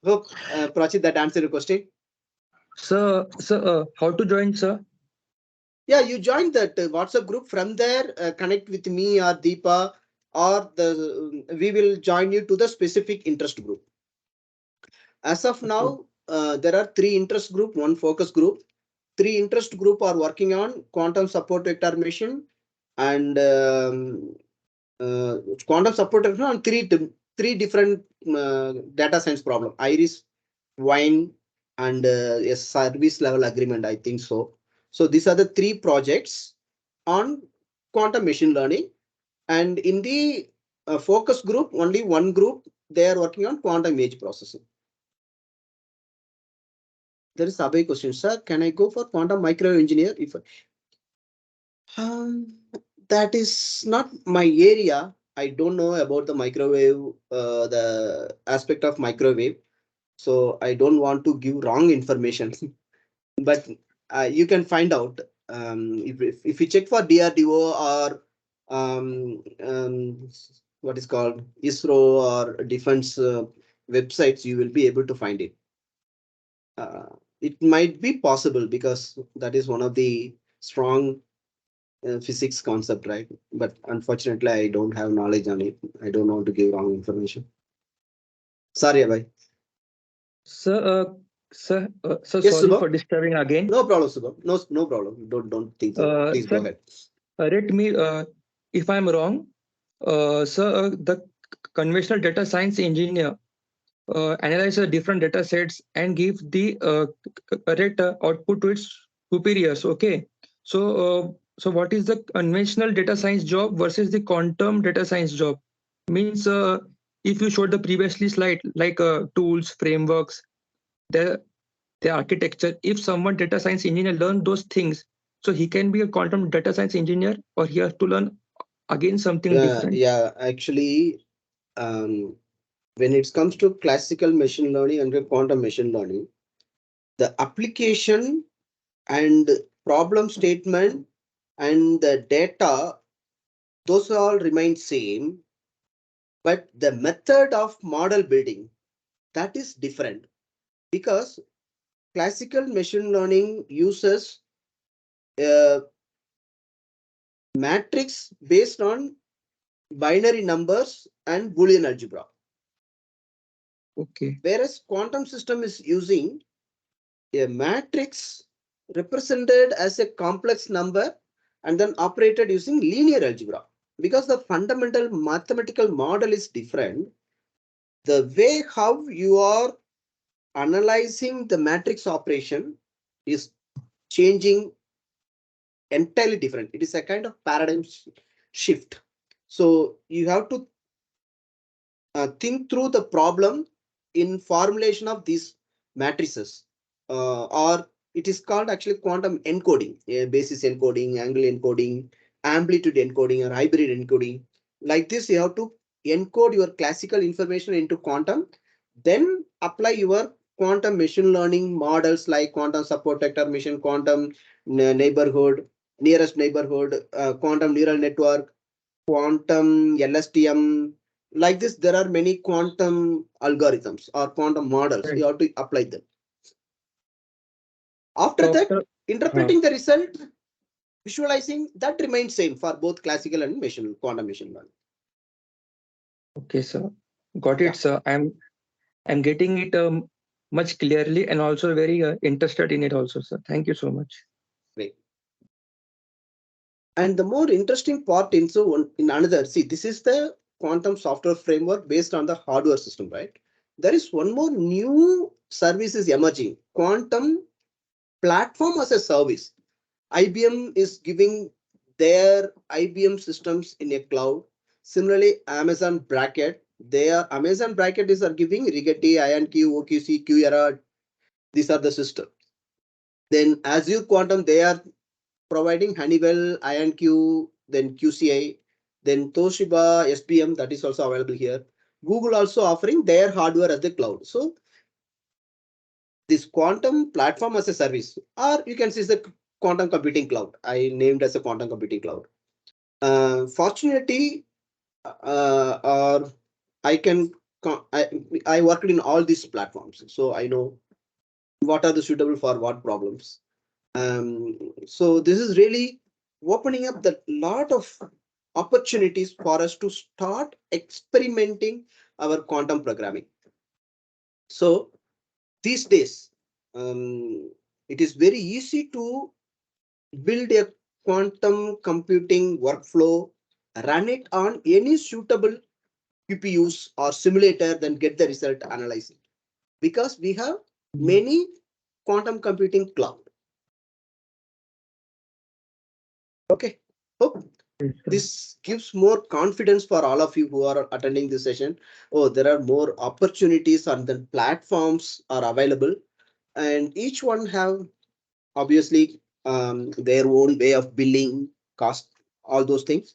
Hope, Prachit, that answered your question. Sir, how to join, sir? Yeah, you join that WhatsApp group. From there, connect with me or Deepa, or we will join you to the specific interest group. As of Okay. now, there are 3 interest group, 1 focus group. 3 interest group are working on quantum support vector machine and quantum support vector on three different data science problem: iris, wine, and a service level agreement, I think so. So these are the 3 projects on quantum machine learning. And in the focus group, only 1 group, they are working on quantum image processing. There is a question, sir. Can I go for quantum microwave engineer? If um, that is not my area. I don't know about the microwave, the aspect of microwave. So I don't want to give wrong information. But you can find out if you check for DRDO or what is called ISRO or defense websites, you will be able to find it. It might be possible because that is one of the strong physics concept, right? But unfortunately, I don't have knowledge on it. I don't want to give wrong information. Sorry, Abhay. Sir, so Yes, sorry Subha. for disturbing again. No problem, Subha. No problem. Don't think so. Please go Sir, ahead. correct me if I'm wrong. Sir, the conventional data science engineer analyze the different data sets and give the correct output to its superiors. Okay. So what is the conventional data science job versus the quantum data science job? Means if you showed the previously slide like tools, frameworks, the the architecture. If someone data science engineer learn those things, so he can be a quantum data science engineer, or he has to learn again something different. Yeah, actually, um, when it comes to classical machine learning and quantum machine learning, the application and problem statement and the data, those all remain same, but the method of model building, that is different. Because classical machine learning uses a matrix based on binary numbers and Boolean algebra, Okay. whereas quantum system is using a matrix represented as a complex number and then operated using linear algebra. Because the fundamental mathematical model is different, the way how you are analyzing the matrix operation is changing entirely different. It is a kind of paradigm shift. So you have to think through the problem in formulation of these matrices, or it is called actually quantum encoding, basis encoding, angle encoding, amplitude encoding, or hybrid encoding. Like this, you have to encode your classical information into quantum, then apply your quantum machine learning models like quantum support vector machine, quantum neighborhood, nearest neighborhood, quantum neural network, quantum LSTM. Like this, there are many quantum algorithms or quantum models. Right. You have to apply them. After So that, after, interpreting the result, visualizing, that remains same for both classical and machine quantum machine learning. okay, sir. Got Yeah, it, sir. I'm getting it much clearly and also very interested in it also, sir. Thank you so much. great. And the more interesting part in in another, see, this is the quantum software framework based on the hardware system, right? There is one more new service is emerging, quantum platform as a service. IBM is giving their IBM systems in a cloud. Similarly, Amazon Bracket, their Amazon Bracket is are giving Rigetti, IonQ, OQC, QEra. These are the systems. Then Azure Quantum, they are providing Honeywell, IonQ, then QCI, then Toshiba, SPM, that is also available here. Google also offering their hardware as the cloud. So this quantum platform as a service, or you can see the quantum computing cloud. I named as a quantum computing cloud. Fortunately, or I can I worked in all these platforms, so I know what are the suitable for what problems. So this is really opening up the lot of opportunities for us to start experimenting our quantum programming. So these days, it is very easy to build a quantum computing workflow, run it on any suitable QPUs or simulator, then get the result, analyze it. Because we have Mhm. many quantum computing cloud. Okay. Hope Yes, sir. this gives more confidence for all of you who are attending this session. Oh, there are more opportunities and then platforms are available, and each one have obviously their own way of billing, cost, all those things.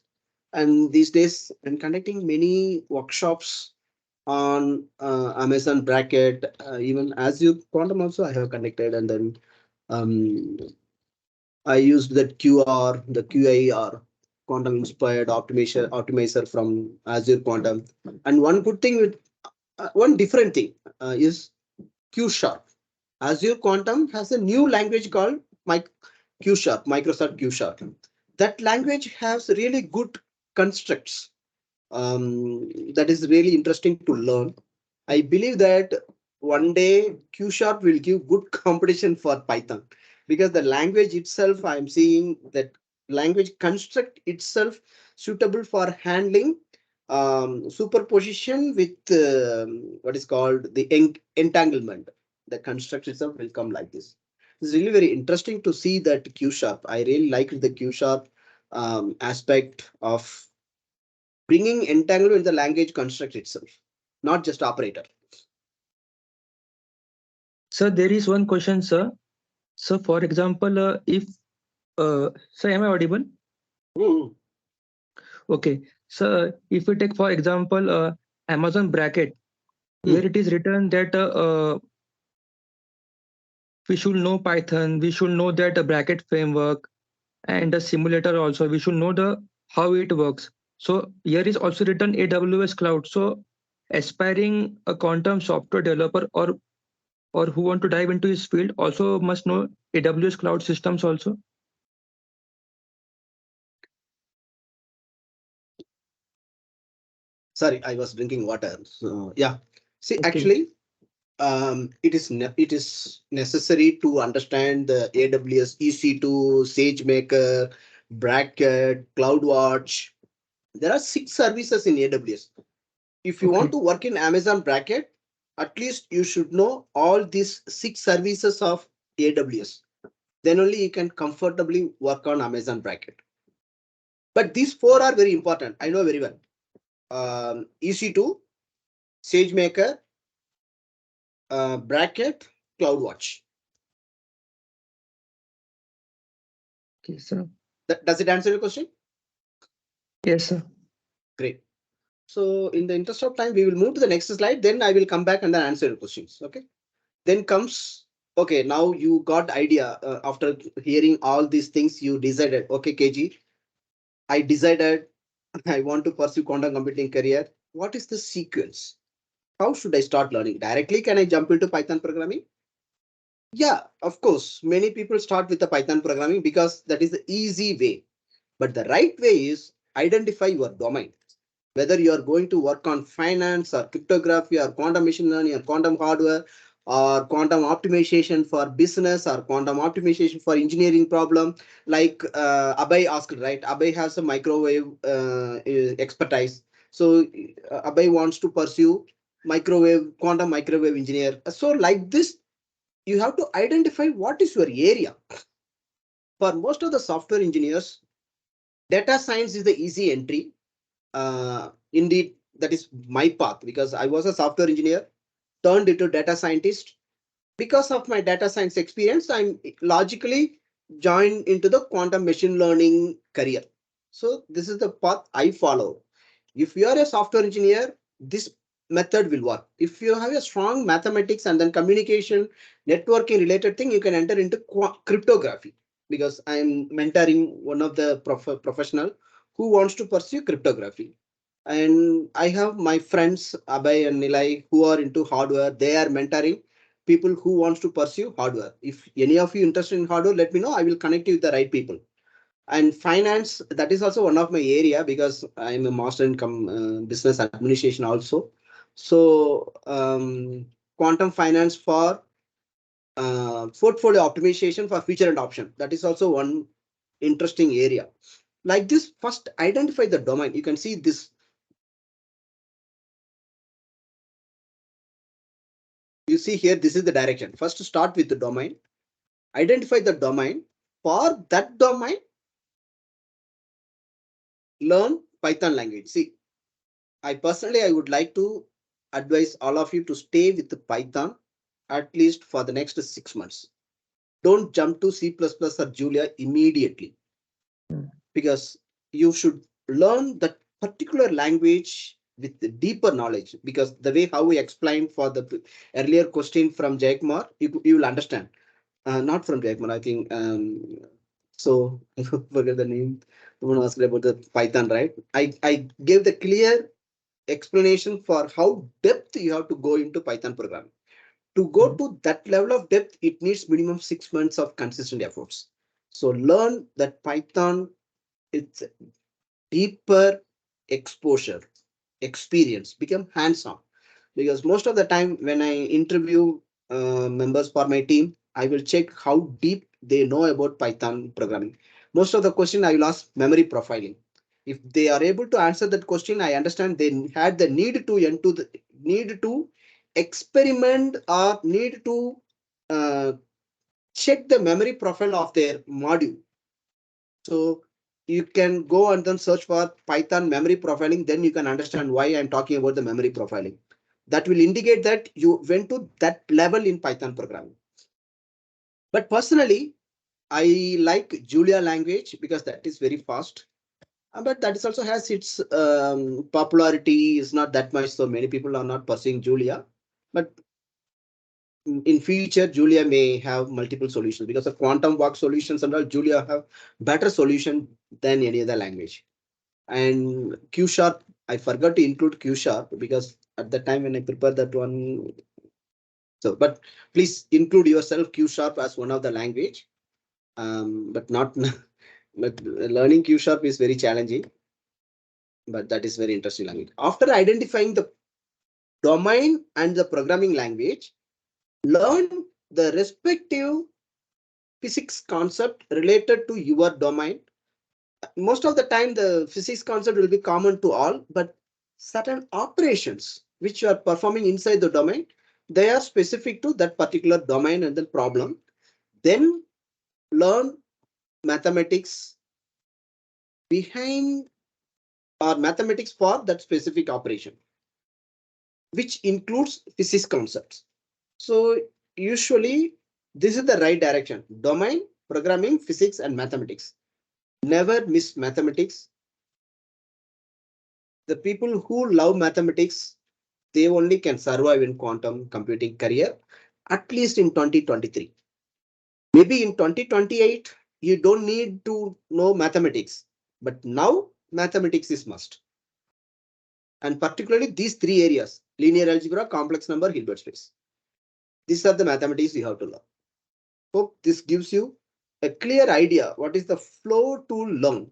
And these days I'm conducting many workshops on Amazon Bracket, even Azure Quantum also I have conducted, and then um, I used that QR, the QI, quantum inspired optimizer from Azure Quantum. And one good thing with one different thing is Q Sharp. Azure Quantum has a new language called Q Sharp, Microsoft Q Sharp. That language has really good constructs. That is really interesting to learn. I believe that one day Q Sharp will give good competition for Python, because the language itself, I'm seeing that language construct itself suitable for handling superposition with what is called the entanglement. The construct itself will come like this. It's really very interesting to see that Q Sharp. I really like the Q Sharp aspect of bringing entanglement in the language construct itself, not just operator. Sir, there is one question, sir. So, for example, if sir, am I audible? Mm. Okay. So, if we take for example Amazon bracket, where Mm. it is written that we should know Python, we should know that bracket framework and the simulator also. We should know the how it works. So here is also written AWS cloud. So aspiring a quantum software developer or who want to dive into his field also must know AWS cloud systems also. Sorry, I was drinking water. So yeah, see, Okay. actually, it is necessary to understand the AWS EC2, SageMaker, Bracket, CloudWatch. There are 6 services in AWS. If you want Okay. to work in Amazon Bracket, at least you should know all these 6 services of AWS. Then only you can comfortably work on Amazon Bracket. But these 4 are very important. I know very well. EC2, SageMaker, bracket CloudWatch. Okay, sir. Does it answer your question? Yes, sir. Great. So in the interest of time, we will move to the next slide. Then I will come back and then answer your questions. Okay. Then comes, okay, now you got idea after hearing all these things, you decided, okay, KG, I decided I want to pursue quantum computing career. What is the sequence? How should I start learning? Directly, can I jump into Python programming? Yeah, of course. Many people start with the Python programming because that is the easy way. But the right way is identify your domain. Whether you are going to work on finance or cryptography or quantum machine learning or quantum hardware or quantum optimization for business or quantum optimization for engineering problem, like Abhay asked, right? Abhay has a microwave expertise. So Abhay wants to pursue quantum microwave engineer. So like this, you have to identify what is your area. For most of the software engineers, data science is the easy entry. Indeed, that is my path because I was a software engineer, turned into data scientist. Because of my data science experience, I'm logically joined into the quantum machine learning career. So this is the path I follow. If you are a software engineer, this method will work. If you have a strong mathematics and then communication, networking related thing, you can enter into cryptography because I'm mentoring one of the professional who wants to pursue cryptography. And I have my friends Abhay and Nilay who are into hardware. They are mentoring people who wants to pursue hardware. If any of you interested in hardware, let me know. I will connect you with the right people. And finance, that is also one of my area because I'm a master in business administration also. So quantum finance for portfolio optimization for future adoption, that is also one interesting area. Like this, first identify the domain. You can see this. You see here, this is the direction. First start with the domain, identify the domain. For that domain, learn Python language. See, I would like to advise all of you to stay with the Python at least for the next 6 months. Don't jump to C++ or Julia immediately because you should learn that particular language with the deeper knowledge, because the way how we explained for the earlier question from Jaykumar, you will understand. Not from Jaykumar, I think. So I forget the name. Someone asked about the Python, right? I gave the clear explanation for how depth you have to go into Python programming. To go to that level of depth, it needs minimum 6 months of consistent efforts. So learn that Python, it's deeper exposure, experience, become hands-on. Because most of the time when I interview members for my team, I will check how deep they know about Python programming. Most of the question I will ask memory profiling. If they are able to answer that question, I understand they had the need to experiment or need to uh, check the memory profile of their module. So you can go and then search for Python memory profiling. Then you can understand why I'm talking about the memory profiling. That will indicate that you went to that level in Python programming. But personally, I like Julia language because that is very fast. But that is also has its popularity is not that much. So many people are not pursuing Julia. But in future, Julia may have multiple solutions because of quantum walk solutions and all. Julia have better solution than any other language. And Q sharp, I forgot to include Q sharp because at the time when I prepared that one. So, but please include yourself Q sharp as one of the language. But not but learning Q sharp is very challenging. But that is very interesting language. After identifying the domain and the programming language, learn the respective physics concept related to your domain. Most of the time, the physics concept will be common to all, but certain operations which you are performing inside the domain, they are specific to that particular domain and the problem. Then learn mathematics behind or mathematics for that specific operation, which includes physics concepts. So usually this is the right direction. Domain, programming, physics, and mathematics. Never miss mathematics. The people who love mathematics, they only can survive in quantum computing career, at least in 2023. Maybe in 2028, you don't need to know mathematics, but now mathematics is must. And particularly these three areas, linear algebra, complex number, Hilbert space. These are the mathematics you have to learn. Hope this gives you a clear idea what is the flow to learn.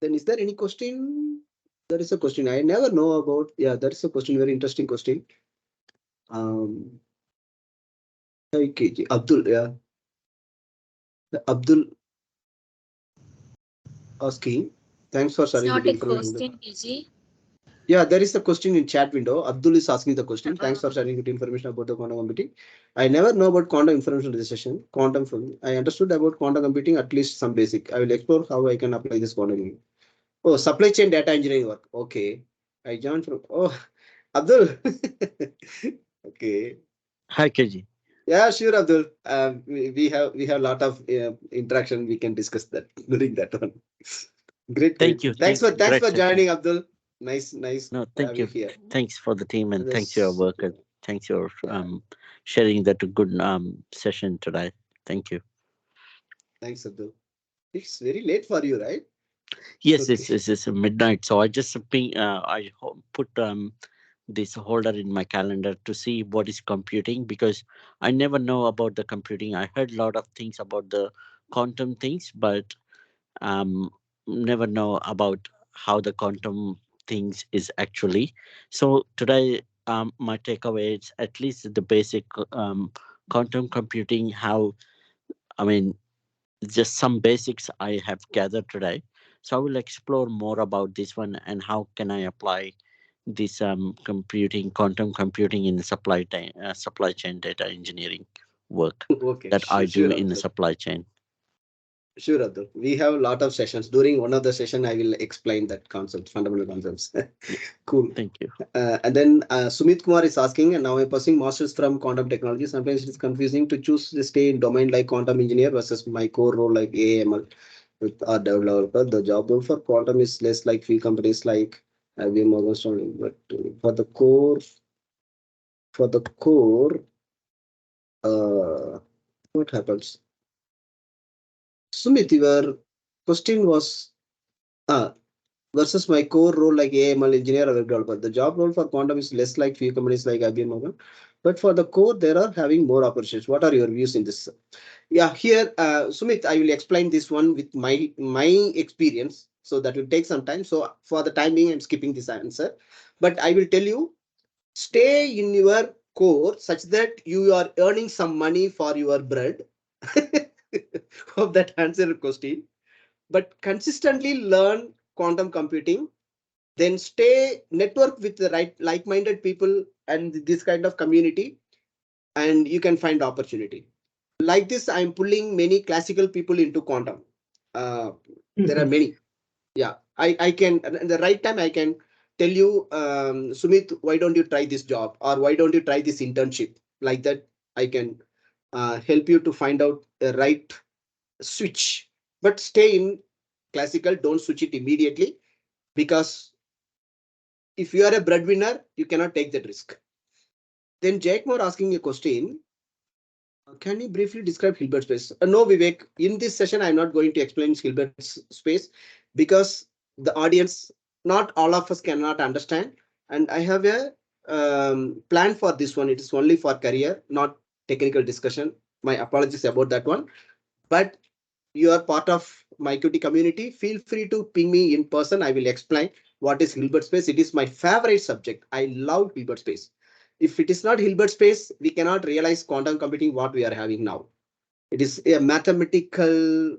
Then is there any question? There is a question I never know about. Yeah, there is a question, very interesting question. Um, okay, Abdul, yeah. Abdul asking. Thanks for It's sharing not the a information. question, KG. Yeah, there is a question in chat window. Abdul is asking the question. Thanks for Uh, sharing the information about the quantum computing. I never know about quantum information in this session. Quantum from I understood about quantum computing at least some basic. I will explore how I can apply this quantum. Oh, supply chain data engineering work. Okay. I joined from Abdul. Okay. Hi, KG. Yeah, sure, Abdul. We have a lot of interaction. We can discuss that during that one. Great, Thank great. you. Thanks Thank for you. thanks Great for session. joining, Abdul. Nice No, to have thank you you. here. Thanks for the team and thanks your This, work and thanks your yeah, sharing that good session today. Thank you. thanks, Abdul. It's very late for you, right? Yes, Okay. it's midnight, so I just put this holder in my calendar to see what is computing because I never know about the computing. I heard a lot of things about the quantum things, but um, never know about how the quantum things is actually. So today, my takeaway is at least the basic quantum computing. How I mean, just some basics I have gathered today. So I will explore more about this one and how can I apply this quantum computing in the supply chain data engineering work Okay, that I do sure, in the Abdul. supply chain. Sure, Abdul. We have a lot of sessions. During one of the session, I will explain that concept, fundamental concepts. Yeah, Cool. thank you. And then Sumit Kumar is asking, and now I'm pursuing masters from quantum technology. Sometimes it's confusing to choose to stay in domain like quantum engineer versus my core role like AML with our developer. The job role for quantum is less like few companies like IBM Morgan Stanley, but for the core, uh, what happens? Sumit, your question was uh, versus my core role like AML engineer or web developer. The job role for quantum is less like few companies like IBM Morgan, but for the core, there are having more opportunities. What are your views in this? Yeah, here, Sumit, I will explain this one with my experience. So that will take some time. So for the time being, I'm skipping this answer, but I will tell you, stay in your core such that you are earning some money for your bread. Hope that answer your question. But consistently learn quantum computing, then stay network with the right like-minded people and this kind of community, and you can find opportunity. Like this, I'm pulling many classical people into quantum. There are many. Yeah, I can at the right time I can tell you, Sumit, why don't you try this job or why don't you try this internship? Like that, I can help you to find out the right switch. But stay in classical, don't switch it immediately, because if you are a breadwinner, you cannot take that risk. Then Jake Moore asking a question. Can you briefly describe Hilbert space? No, Vivek. In this session, I'm not going to explain Hilbert's space because the audience, not all of us cannot understand. And I have a plan for this one. It is only for career, not technical discussion. My apologies about that one. But you are part of my QT community. Feel free to ping me in person. I will explain what is Hilbert space. It is my favorite subject. I love Hilbert space. If it is not Hilbert space, we cannot realize quantum computing what we are having now. It is a mathematical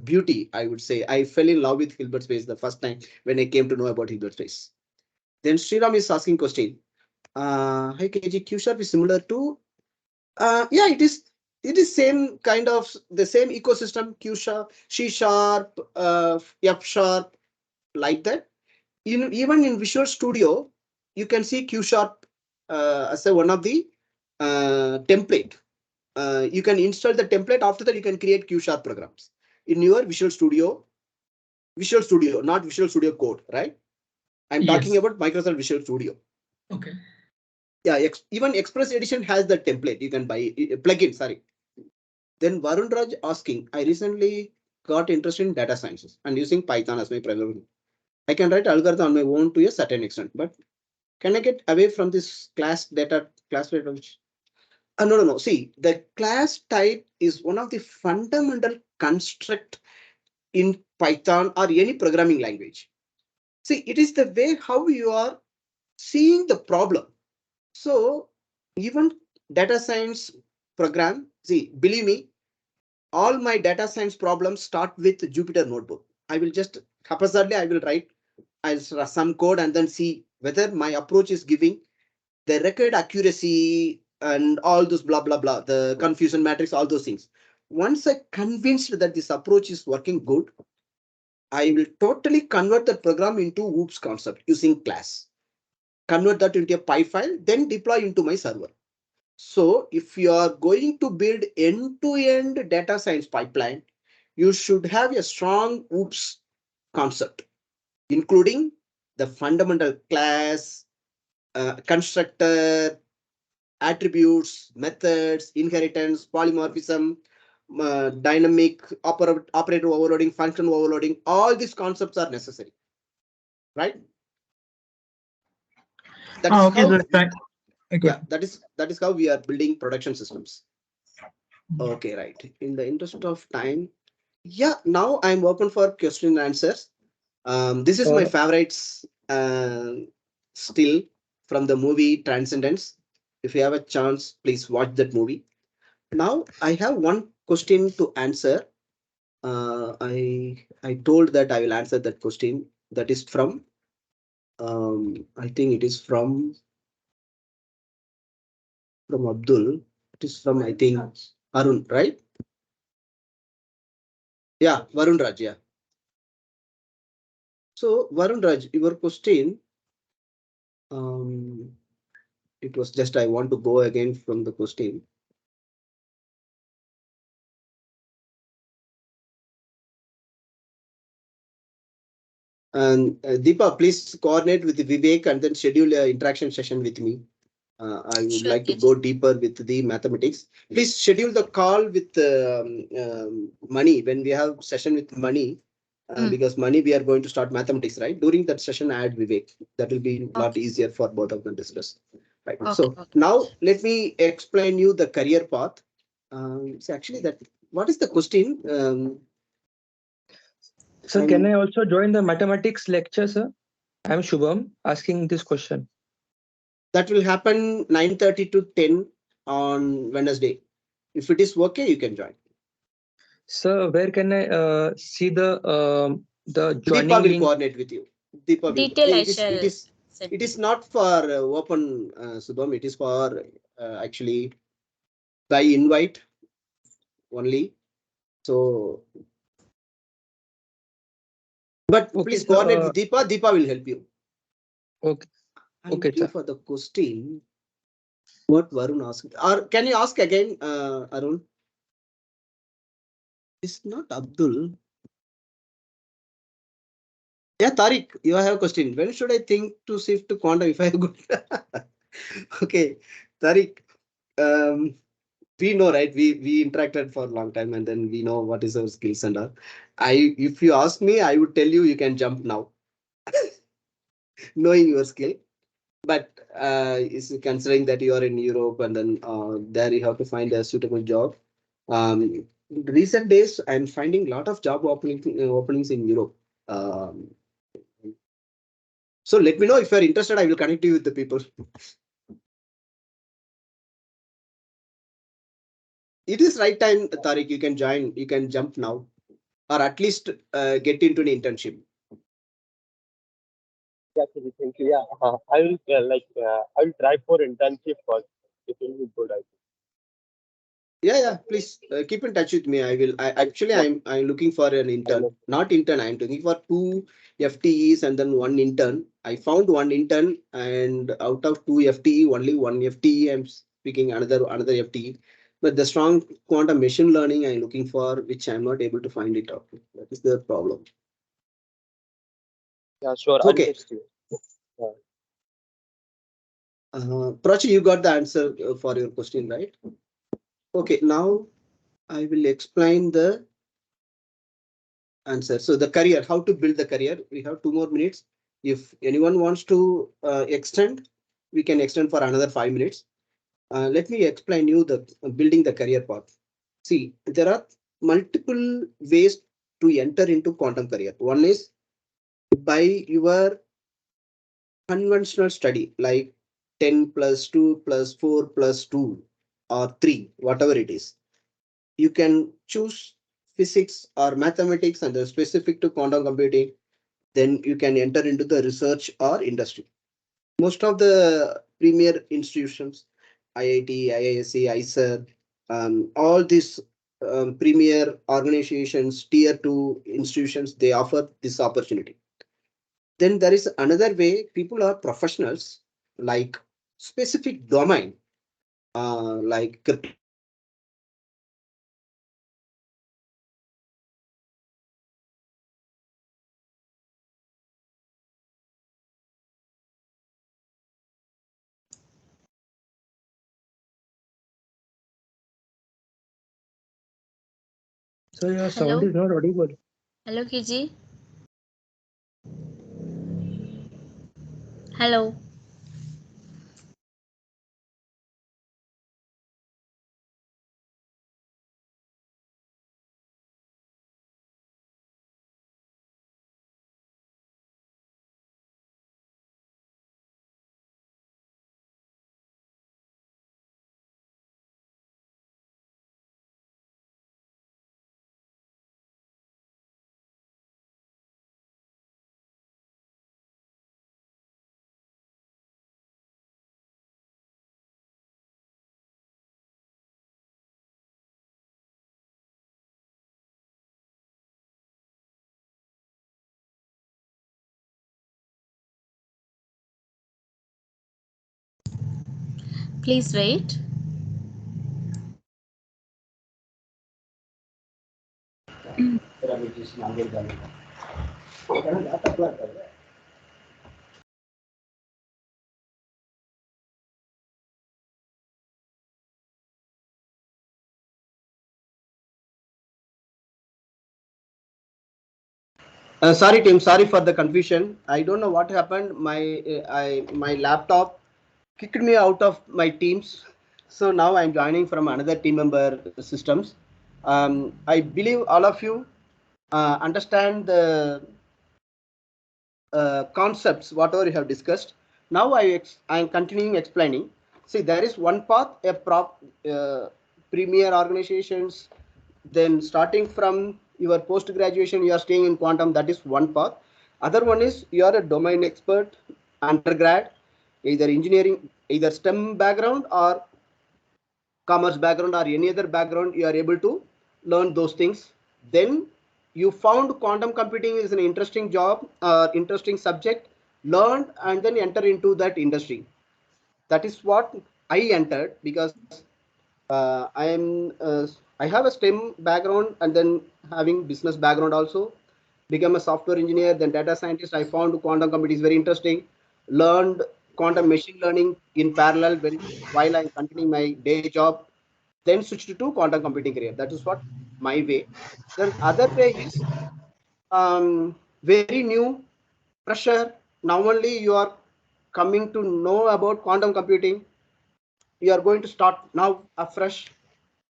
beauty, I would say. I fell in love with Hilbert space the first time when I came to know about Hilbert space. Then Sriram is asking question. Hi KG, Q sharp is similar to yeah, it is same kind of the same ecosystem. Q sharp, C sharp, F sharp, like that. Even in Visual Studio, you can see Q sharp as a one of the template. You can install the template. After that, you can create Q Sharp programs in your Visual Studio. Visual Studio, not Visual Studio Code, right? I'm talking Yes. about Microsoft Visual Studio. Okay. Yeah, even Express Edition has the template. You can buy plugin. Sorry. Then Varun Raj asking, I recently got interested in data sciences and using Python as my primary. I can write algorithm on my own to a certain extent, but can I get away from this class data? Which no. See, the class type is one of the fundamental construct in Python or any programming language. See, it is the way how you are seeing the problem. So even data science program, see, believe me, all my data science problems start with Jupyter Notebook. I will just haphazardly, I will write some code and then see whether my approach is giving the record accuracy and all those blah, blah, blah, the confusion matrix, all those things. Once I convinced that this approach is working good, I will totally convert the program into OOPS concept using class. Convert that into a Py file, then deploy into my server. So if you are going to build end-to-end data science pipeline, you should have a strong OOPS concept, including the fundamental class, constructor, attributes, methods, inheritance, polymorphism, dynamic operator overloading, function overloading. All these concepts are necessary, right? That is Okay, how. sir. Yeah, that is how we are building production systems. Okay, right. In the interest of time, yeah, now I'm open for question and answers. This is my Uh, favorites still from the movie Transcendence. If you have a chance, please watch that movie. Now I have one question to answer. I told that I will answer that question. That is from I think it is from Abdul. It is from I think Arun, right? Yeah, Varun Raj. Yeah. So Varun Raj, your question. Um, it was just I want to go again from the question. And Deepa, please coordinate with Vivek and then schedule an interaction session with me. I would Sure, like to Tejas. go deeper with the mathematics. Please schedule the call with Money when we have session with Money. Because Money, we are going to start mathematics, right? During that session, add Vivek. That will be a lot Okay. easier for both of them to discuss. Right. Okay. So Okay. now let me explain you the career path. So actually, that what is the question? Sir, can I'm I also join the mathematics lecture, sir? I'm Shubham asking this question. that will happen 9:30 to 10 on Wednesday. If it is okay, you can join. Sir, where can I see the Deepa joining will link? coordinate with you. Deepa will. Detail I It shall is. send It to is you. not for open, Subham. It is for actually by invite only. So, but Okay, please sir. coordinate with Deepa. Deepa will help you. Okay, I'm okay, looking sir. for the question. What Varun asked, or can you ask again, Arun? It's not Abdul. Yeah, Tariq, you have a question. When should I think to shift to quantum if I have good? Okay, Tariq. Um, we know, right? We interacted for a long time, and then we know what is our skills and all. If you ask me, I would tell you you can jump now, knowing your skill. But is considering that you are in Europe and then there you have to find a suitable job. Recent days, I'm finding a lot of job openings in Europe. Um, so let me know if you're interested. I will connect you with the people. It is right time, Tariq. You can join. You can jump now, or at least get into an internship. Yeah, Kiri, thank you. Yeah, I will I will try for internship first. It will be good. I think. Yeah. Please keep in touch with me. I will. Thanks Actually, for I'm looking for an intern. kindness. Not intern. I'm looking for two FTEs and then one intern. I found one intern, and out of two FTE, only one FTE picking another FT. But the strong quantum machine learning I'm looking for, which I'm not able to find it out. That is the problem. Yeah, sure. I'll Okay, text you. Yeah. Prachi, you got the answer for your question, right? Okay, now I will explain the answer. So the career, how to build the career. We have 2 more minutes. If anyone wants to extend, we can extend for another 5 minutes. Let me explain you the building the career path. See, there are multiple ways to enter into quantum career. One is by your conventional study, like 10 plus 2 plus 4 plus 2 or 3, whatever it is. You can choose physics or mathematics and they're specific to quantum computing. Then you can enter into the research or industry. Most of the premier institutions, IIT, IISc, ICER, all these premier organizations, tier 2 institutions, they offer this opportunity. Then there is another way, people are professionals, like specific domain, like cryptography, So your sound Hello, is not audible. hello, KG. Hello. Please wait. Sorry, team. Sorry for the confusion. I don't know what happened. My laptop kicked me out of my teams. So now I'm joining from another team member systems. I believe all of you understand the concepts whatever you have discussed. Now I am continuing explaining. See, there is one path, a premier organizations. Then starting from your post graduation, you are staying in quantum. That is one path. Other one is you are a domain expert, undergrad, either engineering, either STEM background or commerce background or any other background, you are able to learn those things. Then you found quantum computing is an interesting job or interesting subject, learned and then enter into that industry. That is what I entered, because I have a STEM background and then having business background also. Become a software engineer, then data scientist. I found quantum computing is very interesting. Learned quantum machine learning in parallel while I'm continuing my day job. Then switched to quantum computing career. That is what my way. The other way is very new, pressure. Now only you are coming to know about quantum computing. You are going to start now afresh.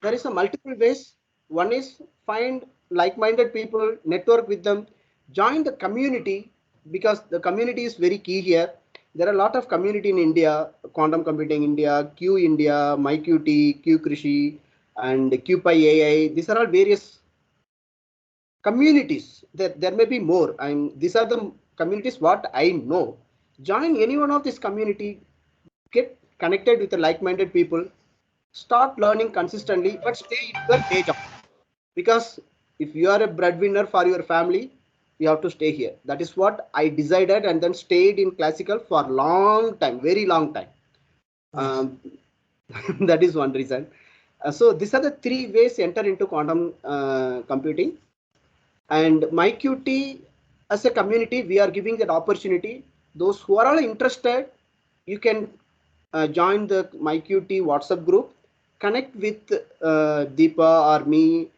There is a multiple ways. One is find like-minded people, network with them, join the community, because the community is very key here. There are a lot of community in India, quantum computing India, Q India, MyQT, Q Krishi, and QPy AI. These are all various communities. There may be more. These are the communities what I know. Join any one of this community, get connected with the like-minded people, start learning consistently, but stay in your day job. Because if you are a breadwinner for your family, you have to stay here. That is what I decided, and then stayed in classical for long time, very long time. Yes. Um, That is one reason. So these are the three ways enter into quantum computing. And MyQT as a community, we are giving that opportunity. Those who are all interested, you can join the MyQT WhatsApp group, connect with Deepa or me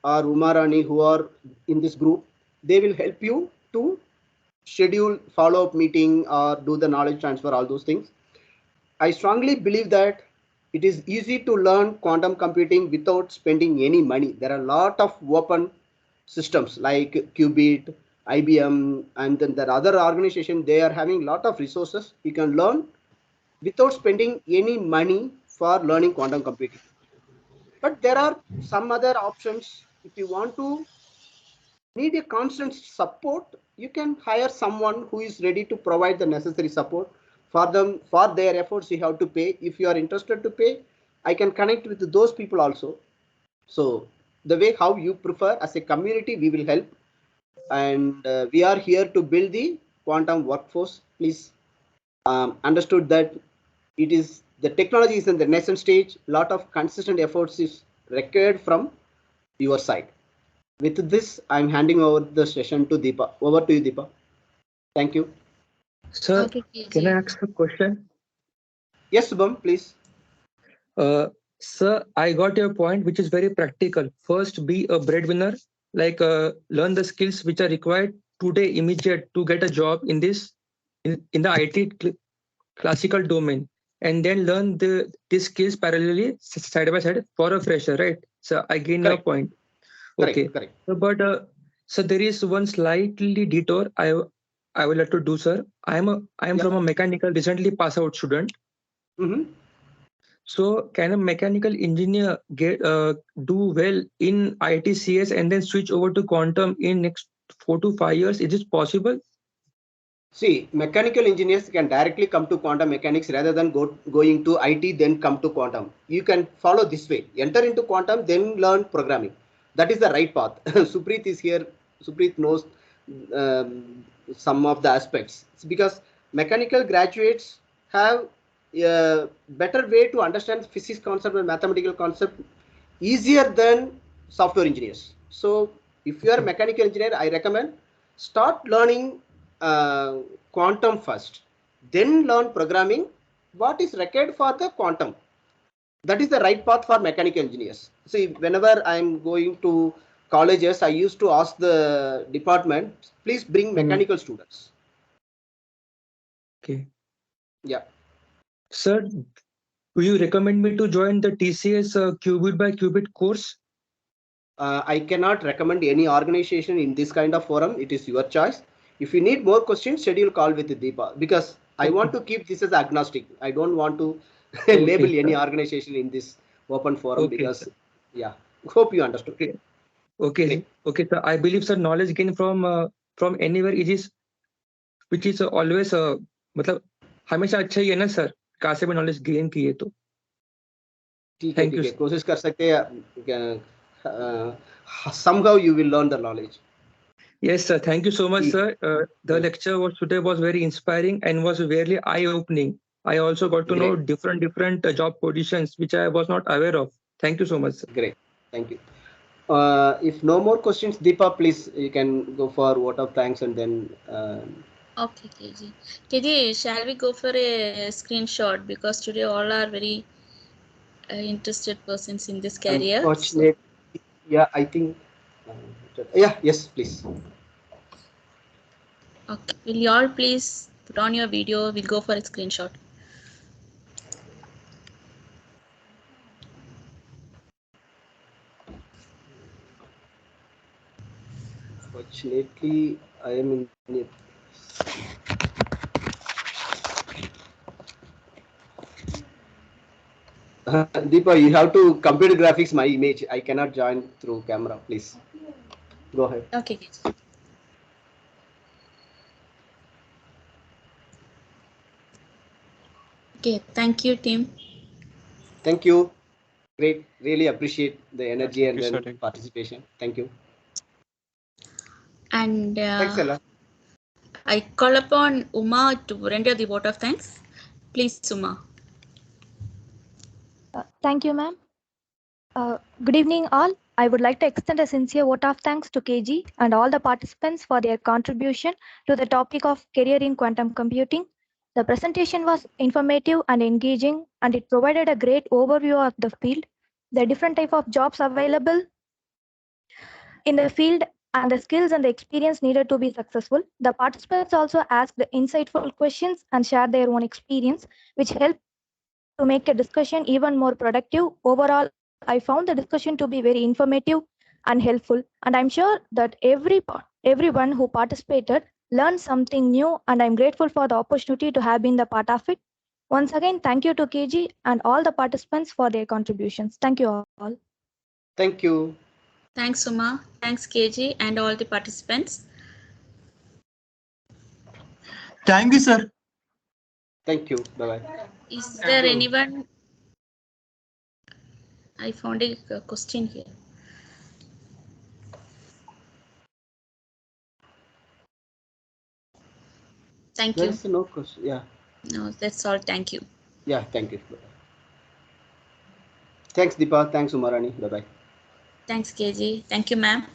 or Umarani who are in this group. They will help you to schedule follow-up meeting or do the knowledge transfer, all those things. I strongly believe that it is easy to learn quantum computing without spending any money. There are a lot of open systems like Qubit, IBM, and then there are other organizations. They are having a lot of resources. You can learn without spending any money for learning quantum computing. But there are some other options. If you want to need a constant support, you can hire someone who is ready to provide the necessary support for them. For their efforts you have to pay. If you are interested to pay, I can connect with those people also. So the way how you prefer, as a community we will help. And we are here to build the quantum workforce. Please understood that it is the technology is in the nascent stage. Lot of consistent efforts is required from your side. With this, I'm handing over the session to Deepa. Over to you, Deepa. Thank you. Sir, Okay, can I KJ. ask a question? Yes, Subham, please. Uh, Sir, I got your point, which is very practical. First, be a breadwinner, like learn the skills which are required today, immediate to get a job in this in the IT classical domain, and then learn these skills parallelly side by side for a fresher, right? So I gain your Correct, point. correct, Okay. correct. So, but so there is one slightly detour I will have to do, sir. I am Yeah. from a mechanical recently pass out student. Mm-hmm. So can a mechanical engineer get do well in ITCS and then switch over to quantum in next 4 to 5 years? Is it possible? See, mechanical engineers can directly come to quantum mechanics rather than going to IT, then come to quantum. You can follow this way. Enter into quantum, then learn programming. That is the right path. Supreet is here. Supreet knows some of the aspects. It's because mechanical graduates have a better way to understand physics concept and mathematical concept easier than software engineers. So if you are a Okay. mechanical engineer, I recommend start learning uh, quantum first, then learn programming. What is required for the quantum? That is the right path for mechanical engineers. See, whenever I'm going to colleges, I used to ask the department, please bring Mm, mechanical students. okay. Yeah. Sir, do you recommend me to join the TCS qubit by qubit course? I cannot recommend any organization in this kind of forum. It is your choice. If you need more questions, schedule call with Deepa, because I want Okay. to keep this as agnostic. I don't want to Okay, label any sir. organization in this open forum, Okay, because, sir. yeah, hope you understood. Okay. Okay. Great. Okay, sir. I believe sir knowledge gain from anywhere it is which is always मतलब हमेशा अच्छा ही है ना sir कहाँ से भी knowledge gain किए तो ठीक थैंक है यू कोशिश कर सकते हैं. Somehow you will learn the knowledge. Yes, sir. Thank you so much, ठीक. sir. The Well, lecture was today was very inspiring and was very eye-opening. I also got to know great, different job positions which I was not aware of. Thank you so much, sir. great. Thank you. If no more questions, Deepa, please, you can go for vote of thanks and then. Okay, KJ. KJ, shall we go for a screenshot, because today all are very interested persons in this career. So, Unfortunate. Yeah, I think. Yeah, yes, please. okay. Will you all please put on your video? We'll go for a screenshot. Fortunately, I am in it. Deepa, you have to computer graphics my image. I cannot join through camera. Please go ahead. Okay, KJ. Okay, thank you, team. Thank you. Great. Really appreciate the Yeah, energy thank and you, sir. then participation. Thank you. And Thanks a lot. I call upon Uma to render the vote of thanks. Please, Uma. Thank you, ma'am. Good evening, all. I would like to extend a sincere vote of thanks to KG and all the participants for their contribution to the topic of career in quantum computing. The presentation was informative and engaging, and it provided a great overview of the field, the different type of jobs available in the field, and the skills and the experience needed to be successful. The participants also asked insightful questions and shared their own experience, which helped to make a discussion even more productive. Overall, I found the discussion to be very informative and helpful, and I'm sure that everyone who participated learned something new, and I'm grateful for the opportunity to have been the part of it. Once again, thank you to KG and all the participants for their contributions. Thank you all. Thank you. Thanks, Suma. Thanks, KG, and all the participants. Thank you, sir. Thank you. Bye bye. Is there anyone? I found a question here. Thank There you. is no question. Yeah. No, that's all. Thank you. Yeah. Thank you. Bye-bye. Thanks, Deepa. Thanks, Umarani. Bye bye. Thanks, KG. Thank you, ma'am.